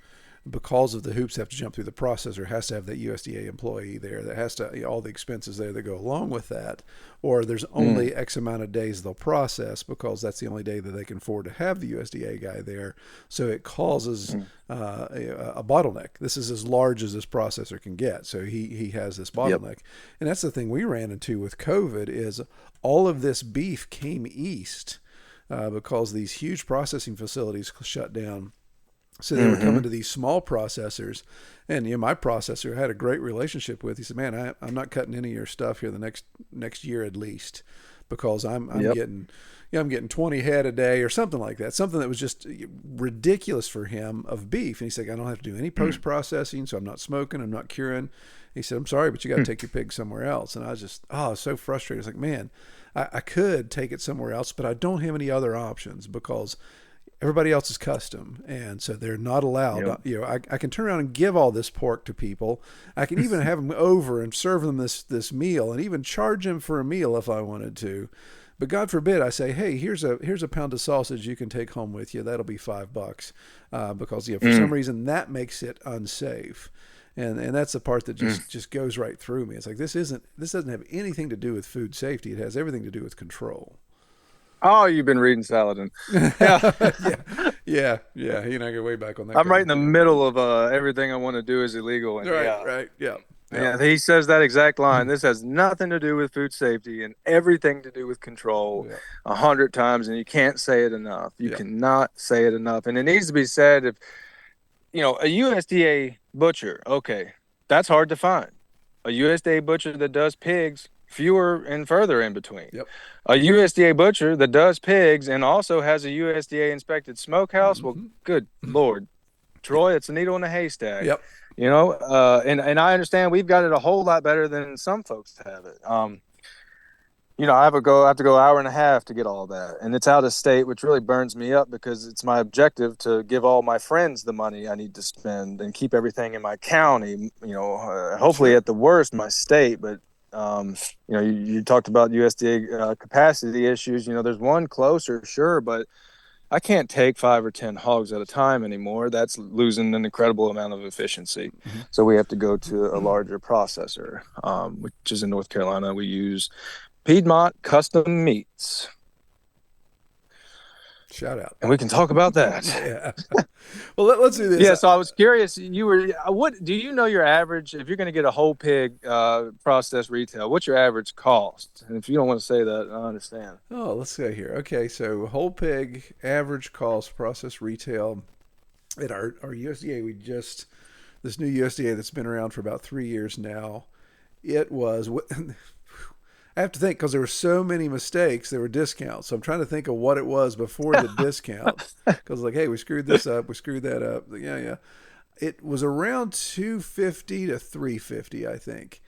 because of the hoops have to jump through. The processor has to have that USDA employee there, that has to, all the expenses there that go along with that, or there's only X amount of days they'll process because that's the only day that they can afford to have the USDA guy there. So it causes a bottleneck. This is as large as this processor can get. So he has this bottleneck. Yep. And that's the thing we ran into with COVID is all of this beef came east because these huge processing facilities shut down. So they were coming to these small processors, and my processor I had a great relationship with. He said, "Man, I'm not cutting any of your stuff here the next year at least, because I'm getting 20 head a day or something like that. Something that was just ridiculous for him of beef." And he said, "I don't have to do any post processing, so I'm not smoking, I'm not curing." He said, "I'm sorry, but you got to take your pig somewhere else." And I was just so frustrated. I was like, "Man, I could take it somewhere else, but I don't have any other options because everybody else is custom, and so they're not allowed. Yep. I can turn around and give all this pork to people. I can even have them over and serve them this meal, and even charge them for a meal if I wanted to. But God forbid I say, hey, here's a pound of sausage you can take home with you. That'll be $5, because for some reason that makes it unsafe." And that's the part that just goes right through me. It's like this doesn't have anything to do with food safety. It has everything to do with control. Oh, you've been reading Saladin. Yeah. You know, I go way back on that. I'm right in the middle of everything I want to do is illegal. And right. Yeah. He says that exact line. This has nothing to do with food safety and everything to do with control 100 times. And you can't say it enough. You cannot say it enough. And it needs to be said if, a USDA butcher, okay, that's hard to find. A USDA butcher that does pigs, fewer and further in between. Yep. A USDA butcher that does pigs and also has a USDA inspected smokehouse. Well, good Lord, Troy, it's a needle in a haystack. Yep. And I understand we've got it a whole lot better than some folks have it. I have to go an hour and a half to get all that, and it's out of state, which really burns me up because it's my objective to give all my friends the money I need to spend and keep everything in my county. Hopefully at the worst my state, but you talked about USDA capacity issues. There's one closer, sure, but I can't take 5 or 10 hogs at a time anymore. That's losing an incredible amount of efficiency. So we have to go to a larger processor, which is in North Carolina. We use Piedmont Custom Meats. Shout out. and we can talk about that. Yeah. Well, let's do this. Yeah. So I was curious. What do you know your average if you're going to get a whole pig processed retail? What's your average cost? And if you don't want to say that, I understand. Oh, let's see here. Okay, so whole pig average cost processed retail at our USDA. This new USDA that's been around for about 3 years now. It was. I have to think because there were so many mistakes. There were discounts, so I'm trying to think of what it was before the discount. Because like, hey, we screwed this up, we screwed that up. Yeah. It was around $250 to $350, I think.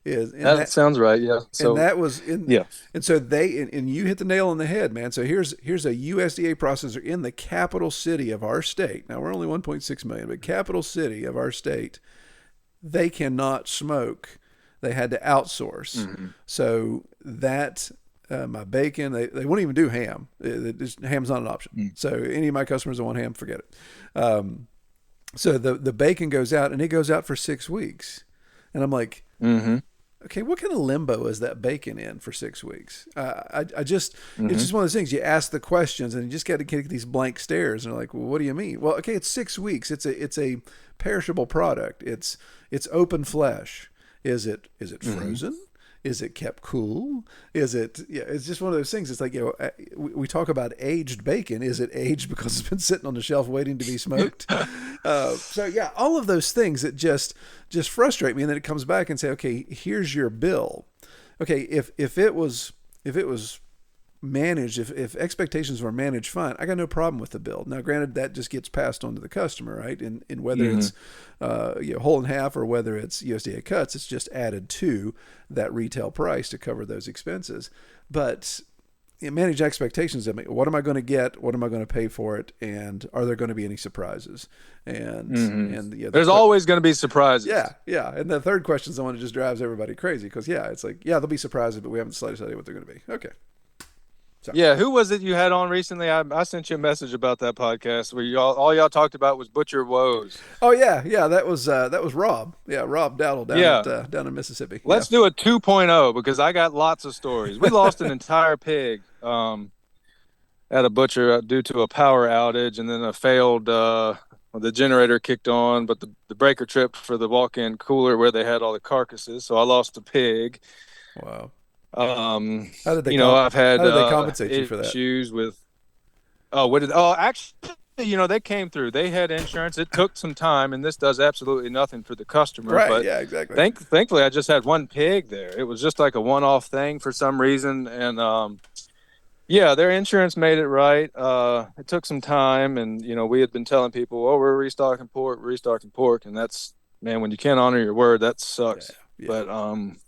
That sounds right. Yeah. So and that was in. Yeah. And so and you hit the nail on the head, man. So here's a USDA processor in the capital city of our state. Now we're only 1.6 million, but capital city of our state, they cannot smoke. They had to outsource. Mm-hmm. So that my bacon, they won't even do ham. Ham's not an option. Mm. So any of my customers that want ham, forget it. So the bacon goes out, and it goes out for 6 weeks. And I'm like, okay, what kind of limbo is that bacon in for 6 weeks? It's just one of those things. You ask the questions, and you just got to get these blank stares. And they're like, well, what do you mean? Well, okay, it's 6 weeks. It's a perishable product. It's open flesh. Is it frozen? Is it kept cool? Is it? Yeah, it's just one of those things. It's like, we talk about aged bacon. Is it aged because it's been sitting on the shelf waiting to be smoked? So yeah, all of those things that just frustrate me. And then it comes back and say, okay, here's your bill. Okay, if it was managed, if expectations were managed fine, I got no problem with the bill. Now, granted, that just gets passed on to the customer, right? And whether it's whole and half or whether it's USDA cuts, it's just added to that retail price to cover those expenses. But manage expectations. I mean, what am I going to get? What am I going to pay for it? And are there going to be any surprises? And there's always going to be surprises. Yeah. And the third question is the one that just drives everybody crazy because it's like, there'll be surprises, but we haven't the slightest idea what they're going to be. Okay. So. Yeah, who was it you had on recently? I sent you a message about that podcast where all y'all talked about was butcher woes. Oh yeah, that was Rob. Yeah, Rob Dowdle down in Mississippi. Let's do a 2.0 because I got lots of stories. We lost an entire pig at a butcher due to a power outage, and then a failed. The generator kicked on, but the breaker tripped for the walk-in cooler where they had all the carcasses. So I lost a pig. Wow. How did they I've had how did they compensate you for that? Issues with actually they came through. They had insurance. It took some time, and this does absolutely nothing for the customer. Right, but yeah, exactly. Thankfully I just had one pig there. It was just like a one-off thing for some reason, and their insurance made it right. It took some time, and we had been telling people, we're restocking pork, and that's, man, when you can't honor your word, that sucks. Yeah. But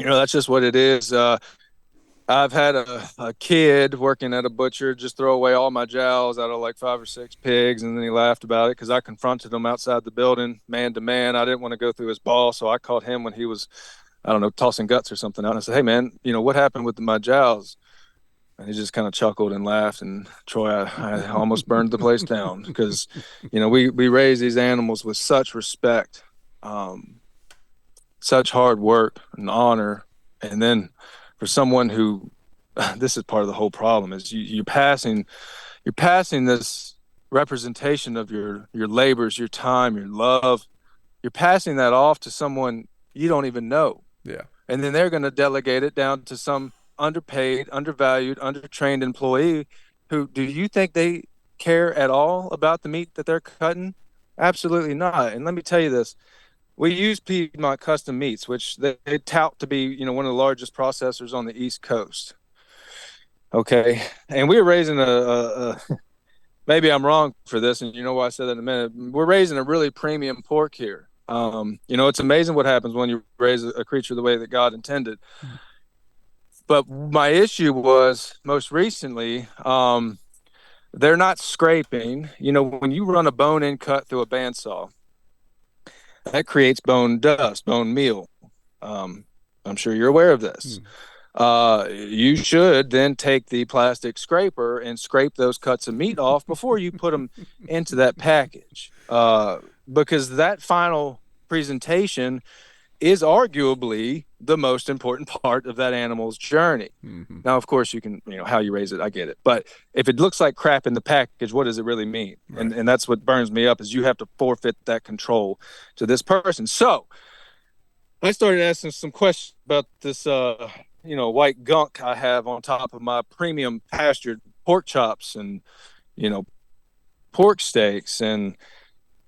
that's just what it is. I've had a kid working at a butcher just throw away all my jowls out of like 5 or 6 pigs, and then he laughed about it because I confronted him outside the building, man to man. I didn't want to go through his ball, so I caught him when he was, I don't know, tossing guts or something out. And I said, hey, man, what happened with my jowls? And he just kind of chuckled and laughed. And Troy, I almost burned the place down because, we raise these animals with such respect. Such hard work and honor, and then for someone who, this is part of the whole problem, is you're passing this representation of your labors, your time, your love, you're passing that off to someone you don't even know. Yeah. And then they're going to delegate it down to some underpaid, undervalued, undertrained employee who, do you think they care at all about the meat that they're cutting? Absolutely not. And let me tell you this. We use Piedmont Custom Meats, which they tout to be, one of the largest processors on the East Coast. Okay, and we were raising maybe I'm wrong for this, and why I said that in a minute. We're raising a really premium pork here. It's amazing what happens when you raise a creature the way that God intended. But my issue was most recently, they're not scraping. When you run a bone-in cut through a bandsaw, that creates bone dust, bone meal. I'm sure you're aware of this. You should then take the plastic scraper and scrape those cuts of meat off before you put them into that package. Because that final presentation is arguably the most important part of that animal's journey. Mm-hmm. Now, of course, you can, how you raise it, I get it. But if it looks like crap in the package, what does it really mean? Right. And that's what burns me up, is you have to forfeit that control to this person. So I started asking some questions about this, white gunk I have on top of my premium pastured pork chops and, pork steaks. And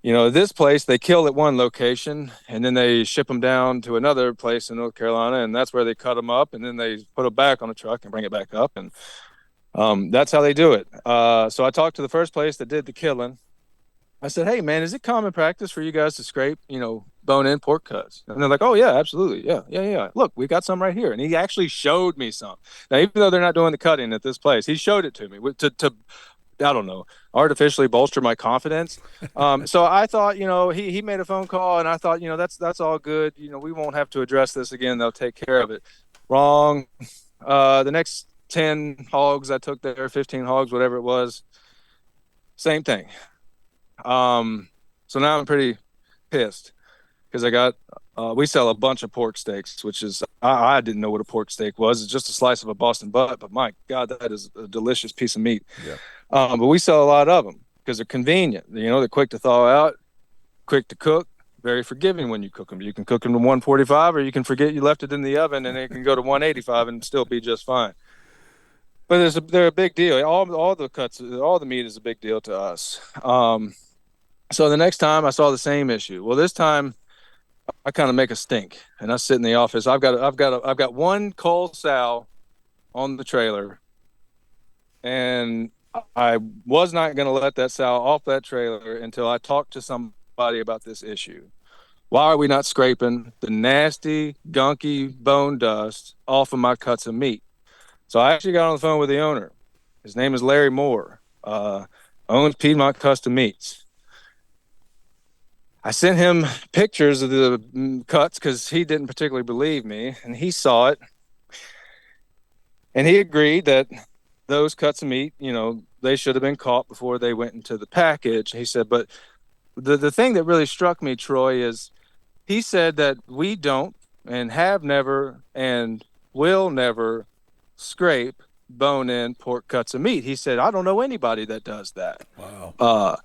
this place, they kill at one location and then they ship them down to another place in North Carolina, and that's where they cut them up, and then they put them back on a truck and bring it back up. And that's how they do it. So I talked to the first place that did the killing. I said, hey, man, is it common practice for you guys to scrape, bone-in pork cuts? And they're like, oh, yeah, absolutely. Yeah. Look, we got some right here. And he actually showed me some. Now, even though they're not doing the cutting at this place, he showed it to me to I don't know, artificially bolster my confidence. So I thought, he made a phone call, and I thought, that's all good. We won't have to address this again. They'll take care of it. Wrong. The next 10 hogs I took there, 15 hogs, whatever it was, same thing. So now I'm pretty pissed because we sell a bunch of pork steaks, which is, I didn't know what a pork steak was. It's just a slice of a Boston butt, but my God, that is a delicious piece of meat. Yeah. But we sell a lot of them because they're convenient. They're quick to thaw out, quick to cook, very forgiving when you cook them. You can cook them to 145, or you can forget you left it in the oven and it can go to 185 and still be just fine. But they're a big deal. All the cuts, all the meat is a big deal to us. So the next time I saw the same issue. Well, this time I kind of make a stink, and I sit in the office. I've got one cull sow on the trailer, and I was not going to let that sow off that trailer until I talked to somebody about this issue. Why are we not scraping the nasty, gunky bone dust off of my cuts of meat? So I actually got on the phone with the owner. His name is Larry Moore, owns Piedmont Custom Meats. I sent him pictures of the cuts because he didn't particularly believe me, and he saw it. And he agreed that those cuts of meat, they should have been caught before they went into the package. He said, but the thing that really struck me, Troy, is he said that we don't and have never and will never scrape bone-in pork cuts of meat. He said, I don't know anybody that does that. Wow.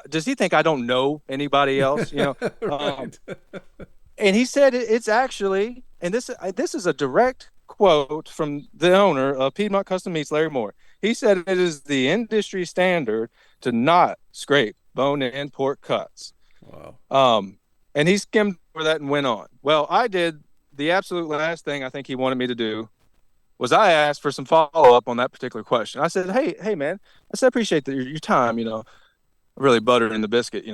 Does he think I don't know anybody else? Right. And he said it's actually, and this is a direct quote from the owner of Piedmont Custom Meats, Larry Moore. He said it is the industry standard to not scrape bone-in pork cuts. Wow. And he skimmed over that and went on. Well, I did the absolute last thing I think he wanted me to do. Was I asked for some follow-up on that particular question. I said, hey, man, I appreciate your time, really butter in the biscuit,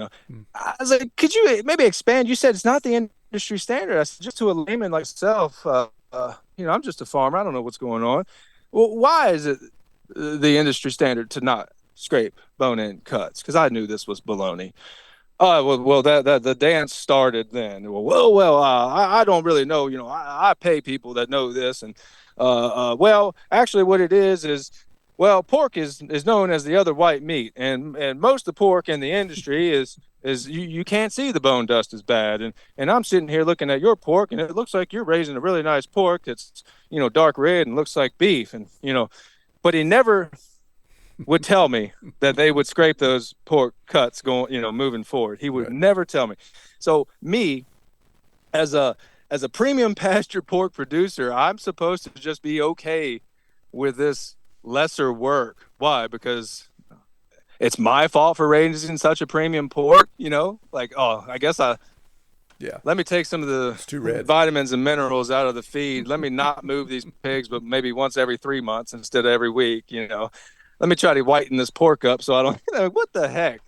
I was like, could you maybe expand? You said it's not the industry standard. I said, just to a layman like myself, I'm just a farmer. I don't know what's going on. Well, why is it the industry standard to not scrape bone-in cuts? Because I knew this was baloney. Well, that the dance started then. I don't really know. I pay people that know this, and well, actually, what it is, well, pork is known as the other white meat, and most of the pork in the industry is you can't see the bone dust is bad, and I'm sitting here looking at your pork, and it looks like you're raising a really nice pork that's dark red and looks like beef, and but he never would tell me that they would scrape those pork cuts going, moving forward. He would never tell me. So me, as a premium pasture pork producer, I'm supposed to just be okay with this lesser work. Why? Because it's my fault for raising such a premium pork, I guess let me take some of the vitamins and minerals out of the feed. Let me not move these pigs, but maybe once every 3 months instead of every week, Let me try to whiten this pork up so I don't, what the heck?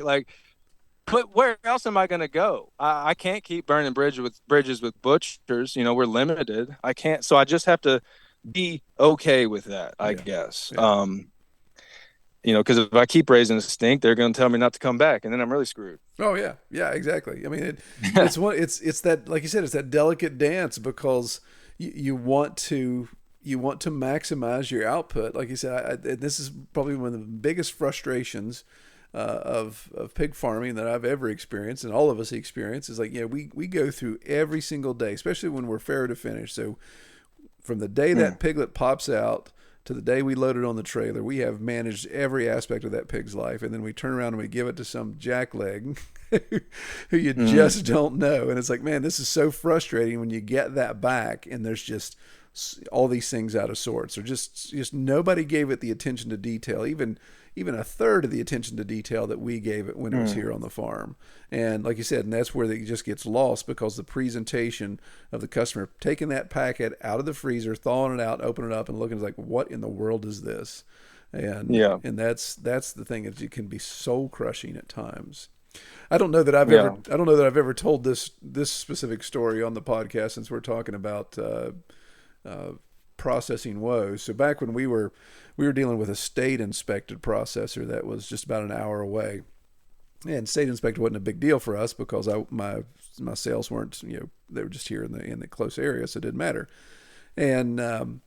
But where else am I going to go? I can't keep burning bridges with butchers. We're limited. I can't. So I just have to be okay with that, I guess. Yeah. Because if I keep raising a stink, they're going to tell me not to come back, and then I'm really screwed. Oh yeah, yeah, exactly. I mean, it's that, like you said, it's that delicate dance because you want to maximize your output. Like you said, this is probably one of the biggest frustrations of pig farming that I've ever experienced, and all of us experience, is like, we go through every single day, especially when we're fair to finish. So from the day that piglet pops out to the day we load it on the trailer, we have managed every aspect of that pig's life, and then we turn around and we give it to some jackleg who you just don't know. And it's like, man, this is so frustrating when you get that back and there's just all these things out of sorts, or just nobody gave it the attention to detail, even a third of the attention to detail that we gave it when it was here on the farm. And like you said, and that's where it just gets lost, because the presentation of the customer taking that packet out of the freezer, thawing it out, opening it up, and looking like, what in the world is this? And and that's the thing, is it can be soul crushing at times. I don't know that I've ever told this specific story on the podcast, since we're talking about processing woes. So back when we were dealing with a state inspected processor that was just about an hour away, and state inspected wasn't a big deal for us because my sales weren't, they were just here in the close area, so it didn't matter. And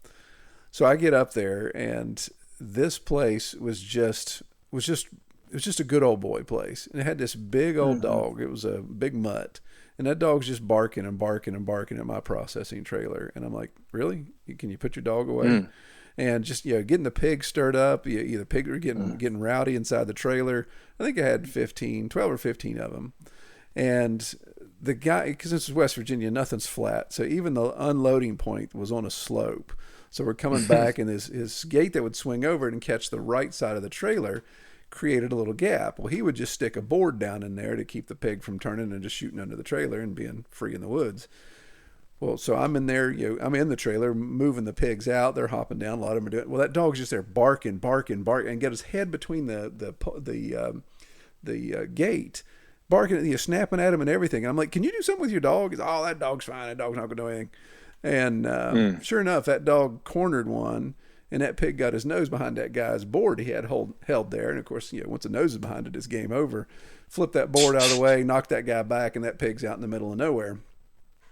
so I get up there, and this place was just a good old boy place, and it had this big old dog. It was a big mutt. And that dog's just barking and barking and barking at my processing trailer. And I'm like, really? Can you put your dog away? And just, getting the pig stirred up. The pig were getting rowdy inside the trailer. I think I had 12 or 15 of them. And the guy, because this is West Virginia, nothing's flat. So even the unloading point was on a slope. So we're coming back, and his gate that would swing over and catch the right side of the trailer created a little gap. Well, he would just stick a board down in there to keep the pig from turning and just shooting under the trailer and being free in the woods. Well, so I'm in there, I'm in the trailer moving the pigs out. They're hopping down. A lot of them are doing. Well, that dog's just there barking, and get his head between the gate, barking, snapping at him and everything. And I'm like, can you do something with your dog? He's, oh, that dog's fine. That dog's not going to do anything. And sure enough, that dog cornered one. And that pig got his nose behind that guy's board he had held there. And of course, once the nose is behind it, it's game over. Flip that board out of the way, knock that guy back, and that pig's out in the middle of nowhere.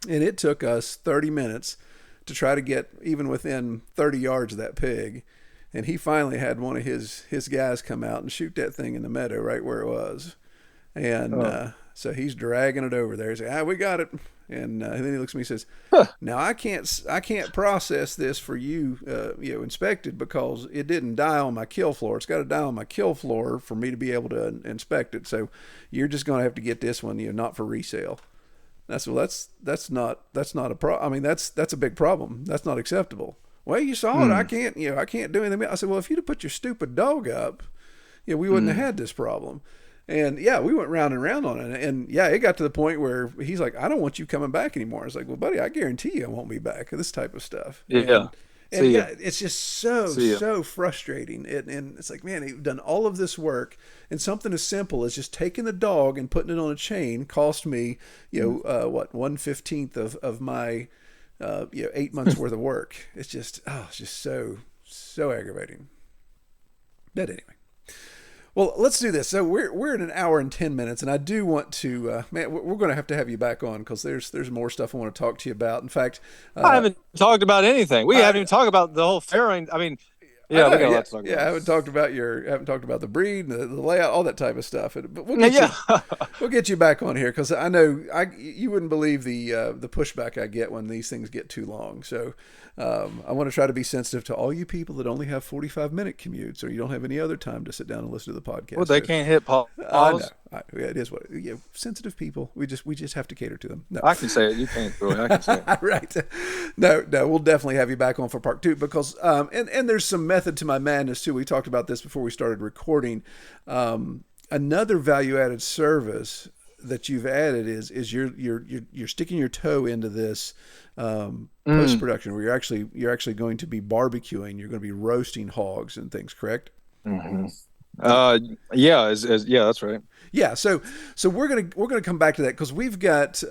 And it took us 30 minutes to try to get even within 30 yards of that pig. And he finally had one of his guys come out and shoot that thing in the meadow right where it was. And so he's dragging it over there. He's like, we got it. And then he looks at me and says, now I can't process this for you, inspected, because it didn't die on my kill floor. It's got to die on my kill floor for me to be able to inspect it. So you're just going to have to get this one, not for resale. That's not a problem. I mean, that's a big problem. That's not acceptable. Well, you saw it. I can't do anything. I said, well, if you'd have put your stupid dog up, we wouldn't have had this problem. And we went round and round on it. And it got to the point where he's like, I don't want you coming back anymore. I was like, well, buddy, I guarantee you I won't be back. This type of stuff. Yeah. And it's just so frustrating. And it's like, man, you've done all of this work, and something as simple as just taking the dog and putting it on a chain cost me, 1/15 of my, 8 months worth of work. It's just so aggravating. But anyway. Well, let's do this. So we're in an hour and 10 minutes, and I do want to, man, we're going to have you back on, because there's more stuff I want to talk to you about. In fact, I haven't talked about anything. We haven't even talked about the whole farrowing. I mean, we got a lot to talk about. I haven't talked about the breed, the layout, all that type of stuff. But we'll get you back on here, because I know you wouldn't believe the pushback I get when these things get too long. So I want to try to be sensitive to all you people that only have 45-minute commutes, or you don't have any other time to sit down and listen to the podcast. Well, they can't hit pause. I know. It is what. Sensitive people. We just have to cater to them. No. I can say it. You can't, Troy. I can say it. Right. No. We'll definitely have you back on for part 2, because and there's some method to my madness too. We talked about this before we started recording. Another value-added service that you've added is you're sticking your toe into this post-production, where you're actually going to be barbecuing. You're going to be roasting hogs and things, correct? Mm-hmm. Yeah, that's right. Yeah, so we're gonna come back to that because we've got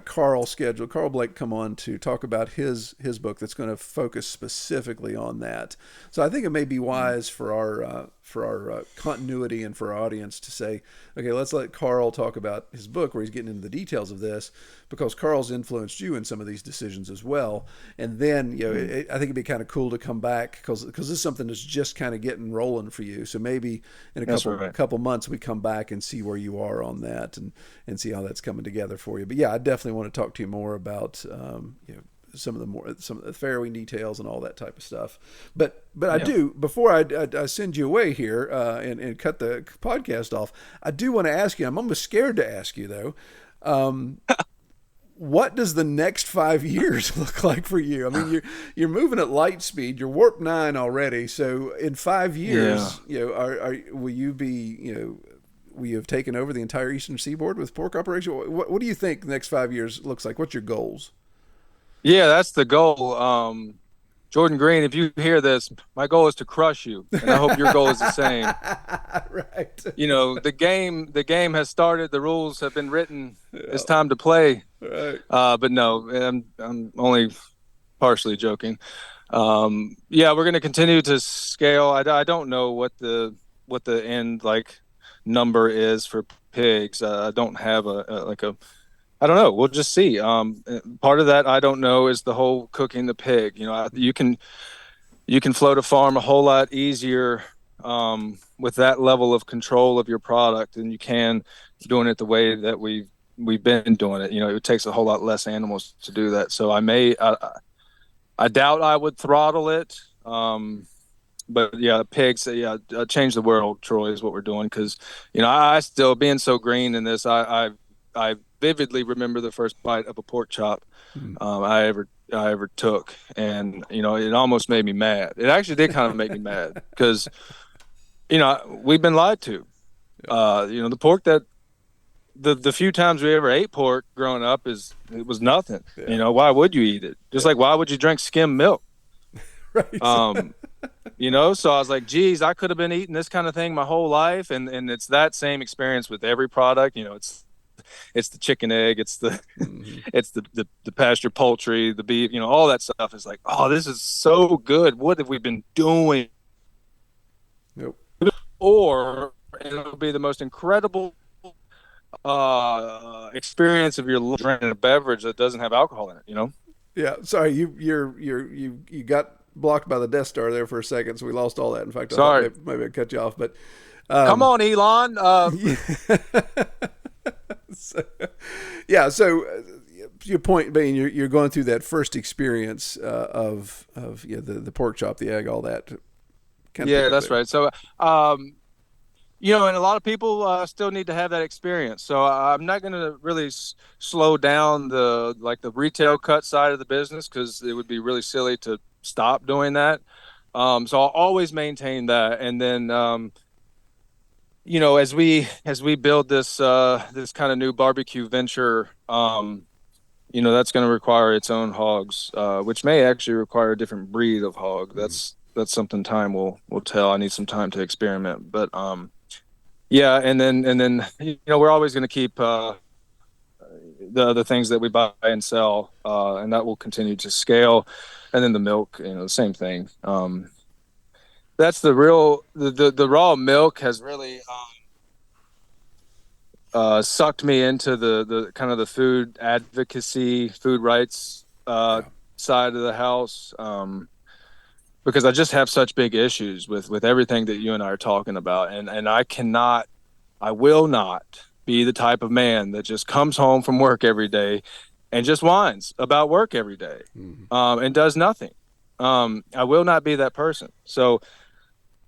Carl scheduled. Carl Blake come on to talk about his book that's going to focus specifically on that. So I think it may be wise for our continuity and for our audience to say, okay, let's let Carl talk about his book where he's getting into the details of this, because Carl's influenced you in some of these decisions as well. And then I think it'd be kind of cool to come back because this is something that's just kind of getting rolling for you. So maybe in a couple months we come back and see where you are on that and see how that's coming together for you. But yeah, I definitely want to talk to you more about some of the farrowing details and all that type of stuff. But I do, before I send you away here and cut the podcast off, I do want to ask you. I'm almost scared to ask you though. What does the next 5 years look like for you? I mean, you're moving at light speed. You're warp 9 already. So in 5 years, will you have taken over the entire Eastern Seaboard with pork operation? What do you think the next 5 years looks like? What's your goals? Yeah, that's the goal. Jordan Green, if you hear this, my goal is to crush you, and I hope your goal is the same. Right. The game has started. The rules have been written. Yeah. It's time to play. Right. But no, I'm only partially joking. We're going to continue to scale. I don't know what the end number is for pigs. I don't have I don't know. We'll just see. Part of that I don't know is the whole cooking the pig. You can float a farm a whole lot easier with that level of control of your product than you can doing it the way that we've been doing it. It takes a whole lot less animals to do that. So I doubt I would throttle it. But yeah, pigs, change the world, Troy, is what we're doing. Cause I still, being so green in this, I vividly remember the first bite of a pork chop I ever took, and it almost made me mad. It actually did kind of make me mad because we've been lied to. The pork that the few times we ever ate pork growing up it was nothing. Yeah. Why would you eat it? Just like why would you drink skim milk? Right. So I was like, geez, I could have been eating this kind of thing my whole life, and it's that same experience with every product. It's the chicken egg, it's the it's the pasture poultry, the beef, all that stuff is like, oh, this is so good. What have we been doing? Nope. Or it'll be the most incredible experience of your life drinking a beverage that doesn't have alcohol in it. Yeah. Sorry, you got blocked by the Death Star there for a second, so we lost all that. In fact, sorry, I thought maybe I cut you off, but come on, Elon. So your point being, you're going through that first experience of the pork chop, the egg, all that. That's right. So, and a lot of people still need to have that experience. So I'm not going to really slow down the retail cut side of the business because it would be really silly to stop doing that. So I'll always maintain that, and then as we build this kind of new barbecue venture, that's going to require its own hogs, which may actually require a different breed of hog. That's something time will tell. I need some time to experiment, but and then we're always going to keep the other things that we buy and sell, and that will continue to scale. And then the milk, the same thing. That's the raw milk has really sucked me into the kind of the food advocacy, food rights side of the house, because I just have such big issues with everything that you and I are talking about, and I will not be the type of man that just comes home from work every day and just whines about work every day, and does nothing. I will not be that person. So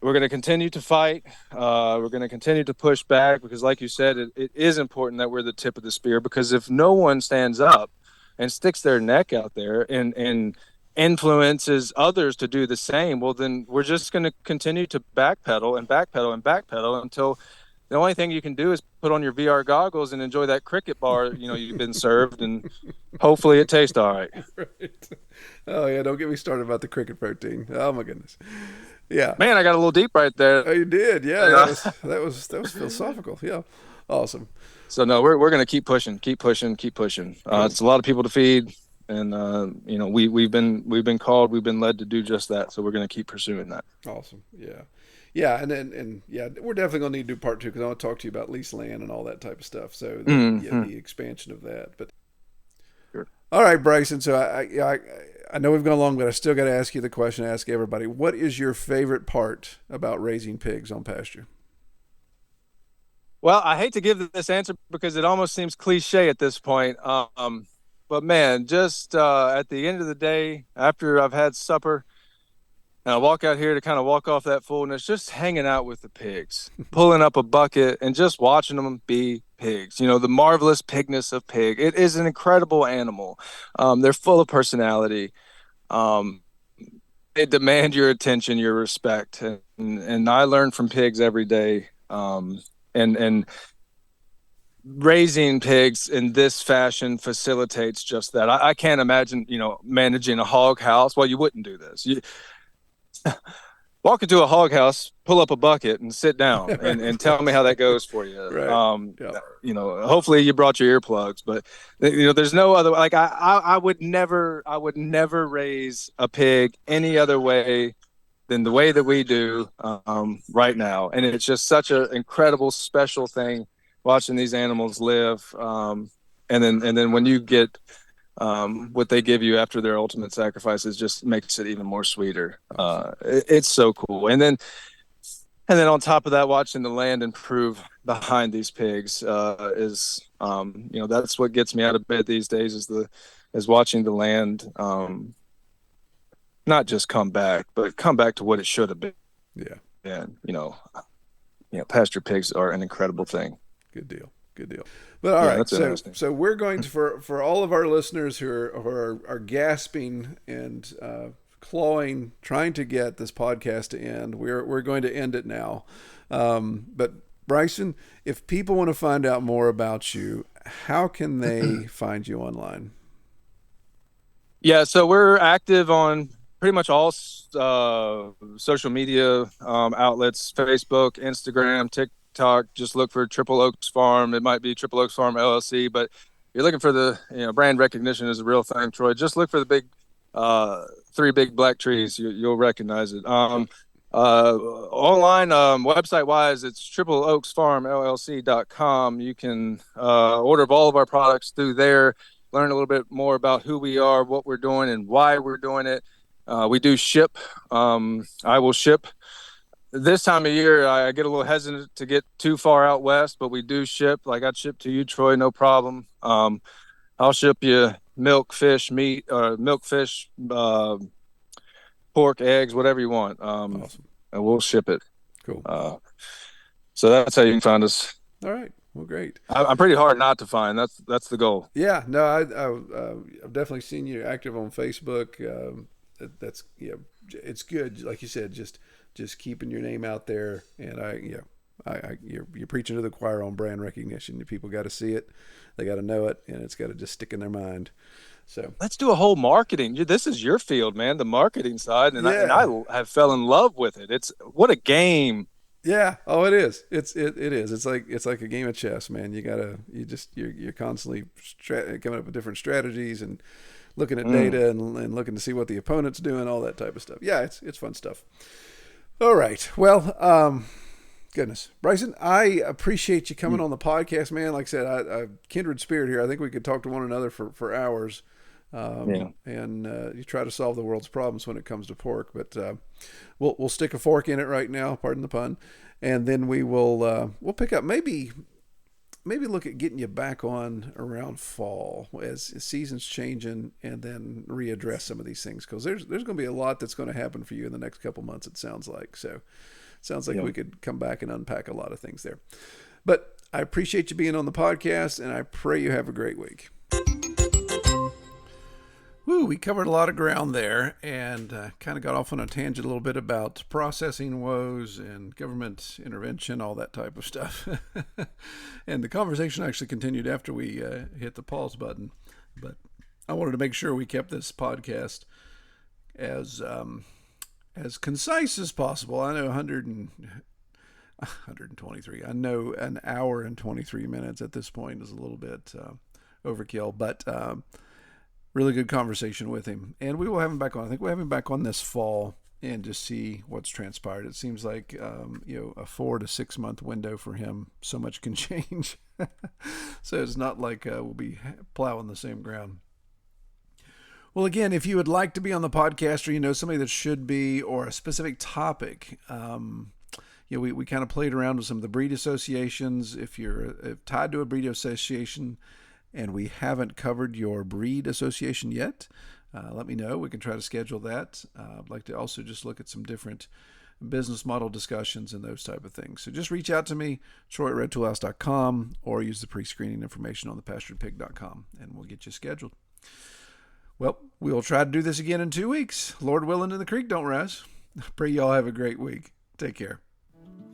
we're going to continue to fight. We're going to continue to push back because, like you said, it is important that we're the tip of the spear, because if no one stands up and sticks their neck out there and influences others to do the same, well, then we're just going to continue to backpedal and backpedal and backpedal until the only thing you can do is put on your VR goggles and enjoy that cricket bar, you've been served, and hopefully it tastes all right. Right. Oh yeah. Don't get me started about the cricket protein. Oh my goodness. Yeah. Man, I got a little deep right there. Oh, you did. Yeah, Yeah. that was philosophical. Yeah. Awesome. So no, we're gonna keep pushing, keep pushing, keep pushing. Cool. It's a lot of people to feed, and we've been called, we've been led to do just that. So we're gonna keep pursuing that. Awesome. Yeah. Yeah, and yeah, we're definitely gonna need to do part two because I want to talk to you about lease land and all that type of stuff. So Mm-hmm. the expansion of that. But Sure. all right, Bryson. So I know we've gone long, but I still got to ask you the question I ask everybody. What is your favorite part about raising pigs on pasture? Well, I hate to give this answer because it almost seems cliche at this point. But man, just at the end of the day, after I've had supper, and I walk out here to kind of walk off that fullness, just hanging out with the pigs, pulling up a bucket and just watching them be pigs. The marvelous pigness of pig. It is an incredible animal. They're full of personality. Um, they demand your attention, your respect, and I learn from pigs every day. And raising pigs in this fashion facilitates just that. I can't imagine, managing a hog house. Well, you wouldn't do this. You walk into a hog house, pull up a bucket, and sit down, and tell me how that goes for you. Right. Yeah. Hopefully you brought your earplugs, but there's no other. Like I would never raise a pig any other way than the way that we do right now, and it's just such an incredible, special thing watching these animals live. And then when you get what they give you after their ultimate sacrifices, just makes it even more sweeter. It's so cool. And then on top of that, watching the land improve behind these pigs is that's what gets me out of bed these days, is watching the land not just come back, but come back to what it should have been. Yeah. And pasture pigs are an incredible thing. Good deal. Good deal. But all right, that's interesting. So we're going to for all of our listeners who are gasping and clawing, trying to get this podcast to end. We're going to end it now. But Bryson, if people want to find out more about you, how can they find you online? Yeah, so we're active on pretty much all social media outlets: Facebook, Instagram, TikTok. Just look for Triple Oaks Farm. It might be Triple Oaks Farm LLC, but if you're looking for the brand recognition is a real thing, Troy. Just look for the big three big black trees. You'll recognize it. Online, website wise, it's tripleoaksfarmllc.com. You can order all of our products through there, learn a little bit more about who we are, what we're doing, and why we're doing it. We do ship. I will ship. This time of year, I get a little hesitant to get too far out west, but we do ship. Like I'd ship to you, Troy, no problem. I'll ship you milk, fish, meat, milk, fish, pork, eggs, whatever you want. Awesome. And we'll ship it. Cool. So that's how you can find us. All right. Well, great. I'm pretty hard not to find. That's the goal. Yeah. No, I've definitely seen you active on Facebook. That's it's good. Like you said, just keeping your name out there, and you're preaching to the choir on brand recognition. People got to see it, they got to know it, and it's got to just stick in their mind. So let's do a whole marketing. This is your field, man, the marketing side, and I have fell in love with it. It's what a game. Yeah. Oh, it is. It is. It's like a game of chess, man. You're constantly coming up with different strategies and looking at data and looking to see what the opponent's doing, all that type of stuff. Yeah, it's fun stuff. All right. Well, goodness, Bryson, I appreciate you coming on the podcast, man. Like I said, I kindred spirit here. I think we could talk to one another for hours. And you try to solve the world's problems when it comes to pork, but we'll stick a fork in it right now, pardon the pun, and then we'll pick up maybe look at getting you back on around fall as seasons changing, and then readdress some of these things, because there's going to be a lot that's going to happen for you in the next couple months, it sounds like. So it sounds like we could come back and unpack a lot of things there. But I appreciate you being on the podcast, and I pray you have a great week. Woo, we covered a lot of ground there, and kind of got off on a tangent a little bit about processing woes and government intervention, all that type of stuff. And the conversation actually continued after we hit the pause button. But I wanted to make sure we kept this podcast as as concise as possible. I know 123. I know an hour and 23 minutes at this point is a little bit overkill, but really good conversation with him. And we will have him back on. I think we'll have him back on this fall and just see what's transpired. It seems like, a 4 to 6 month window for him. So much can change. So it's not like we'll be plowing the same ground. Well, again, if you would like to be on the podcast, or you know somebody that should be, or a specific topic, we kind of played around with some of the breed associations. If you're tied to a breed association and we haven't covered your breed association yet, let me know. We can try to schedule that. I'd like to also just look at some different business model discussions and those type of things. So just reach out to me, troy@redtoolhouse.com, or use the pre-screening information on thepasturedpig.com, and we'll get you scheduled. Well, we'll try to do this again in 2 weeks. Lord willing and the creek don't rise. Pray y'all have a great week. Take care.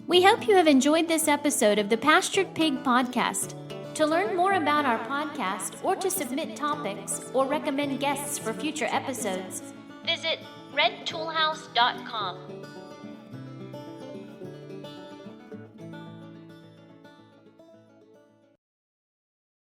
We hope you have enjoyed this episode of the Pastured Pig Podcast. To learn more about our podcast, or to submit topics or recommend guests for future episodes, visit redtoolhouse.com.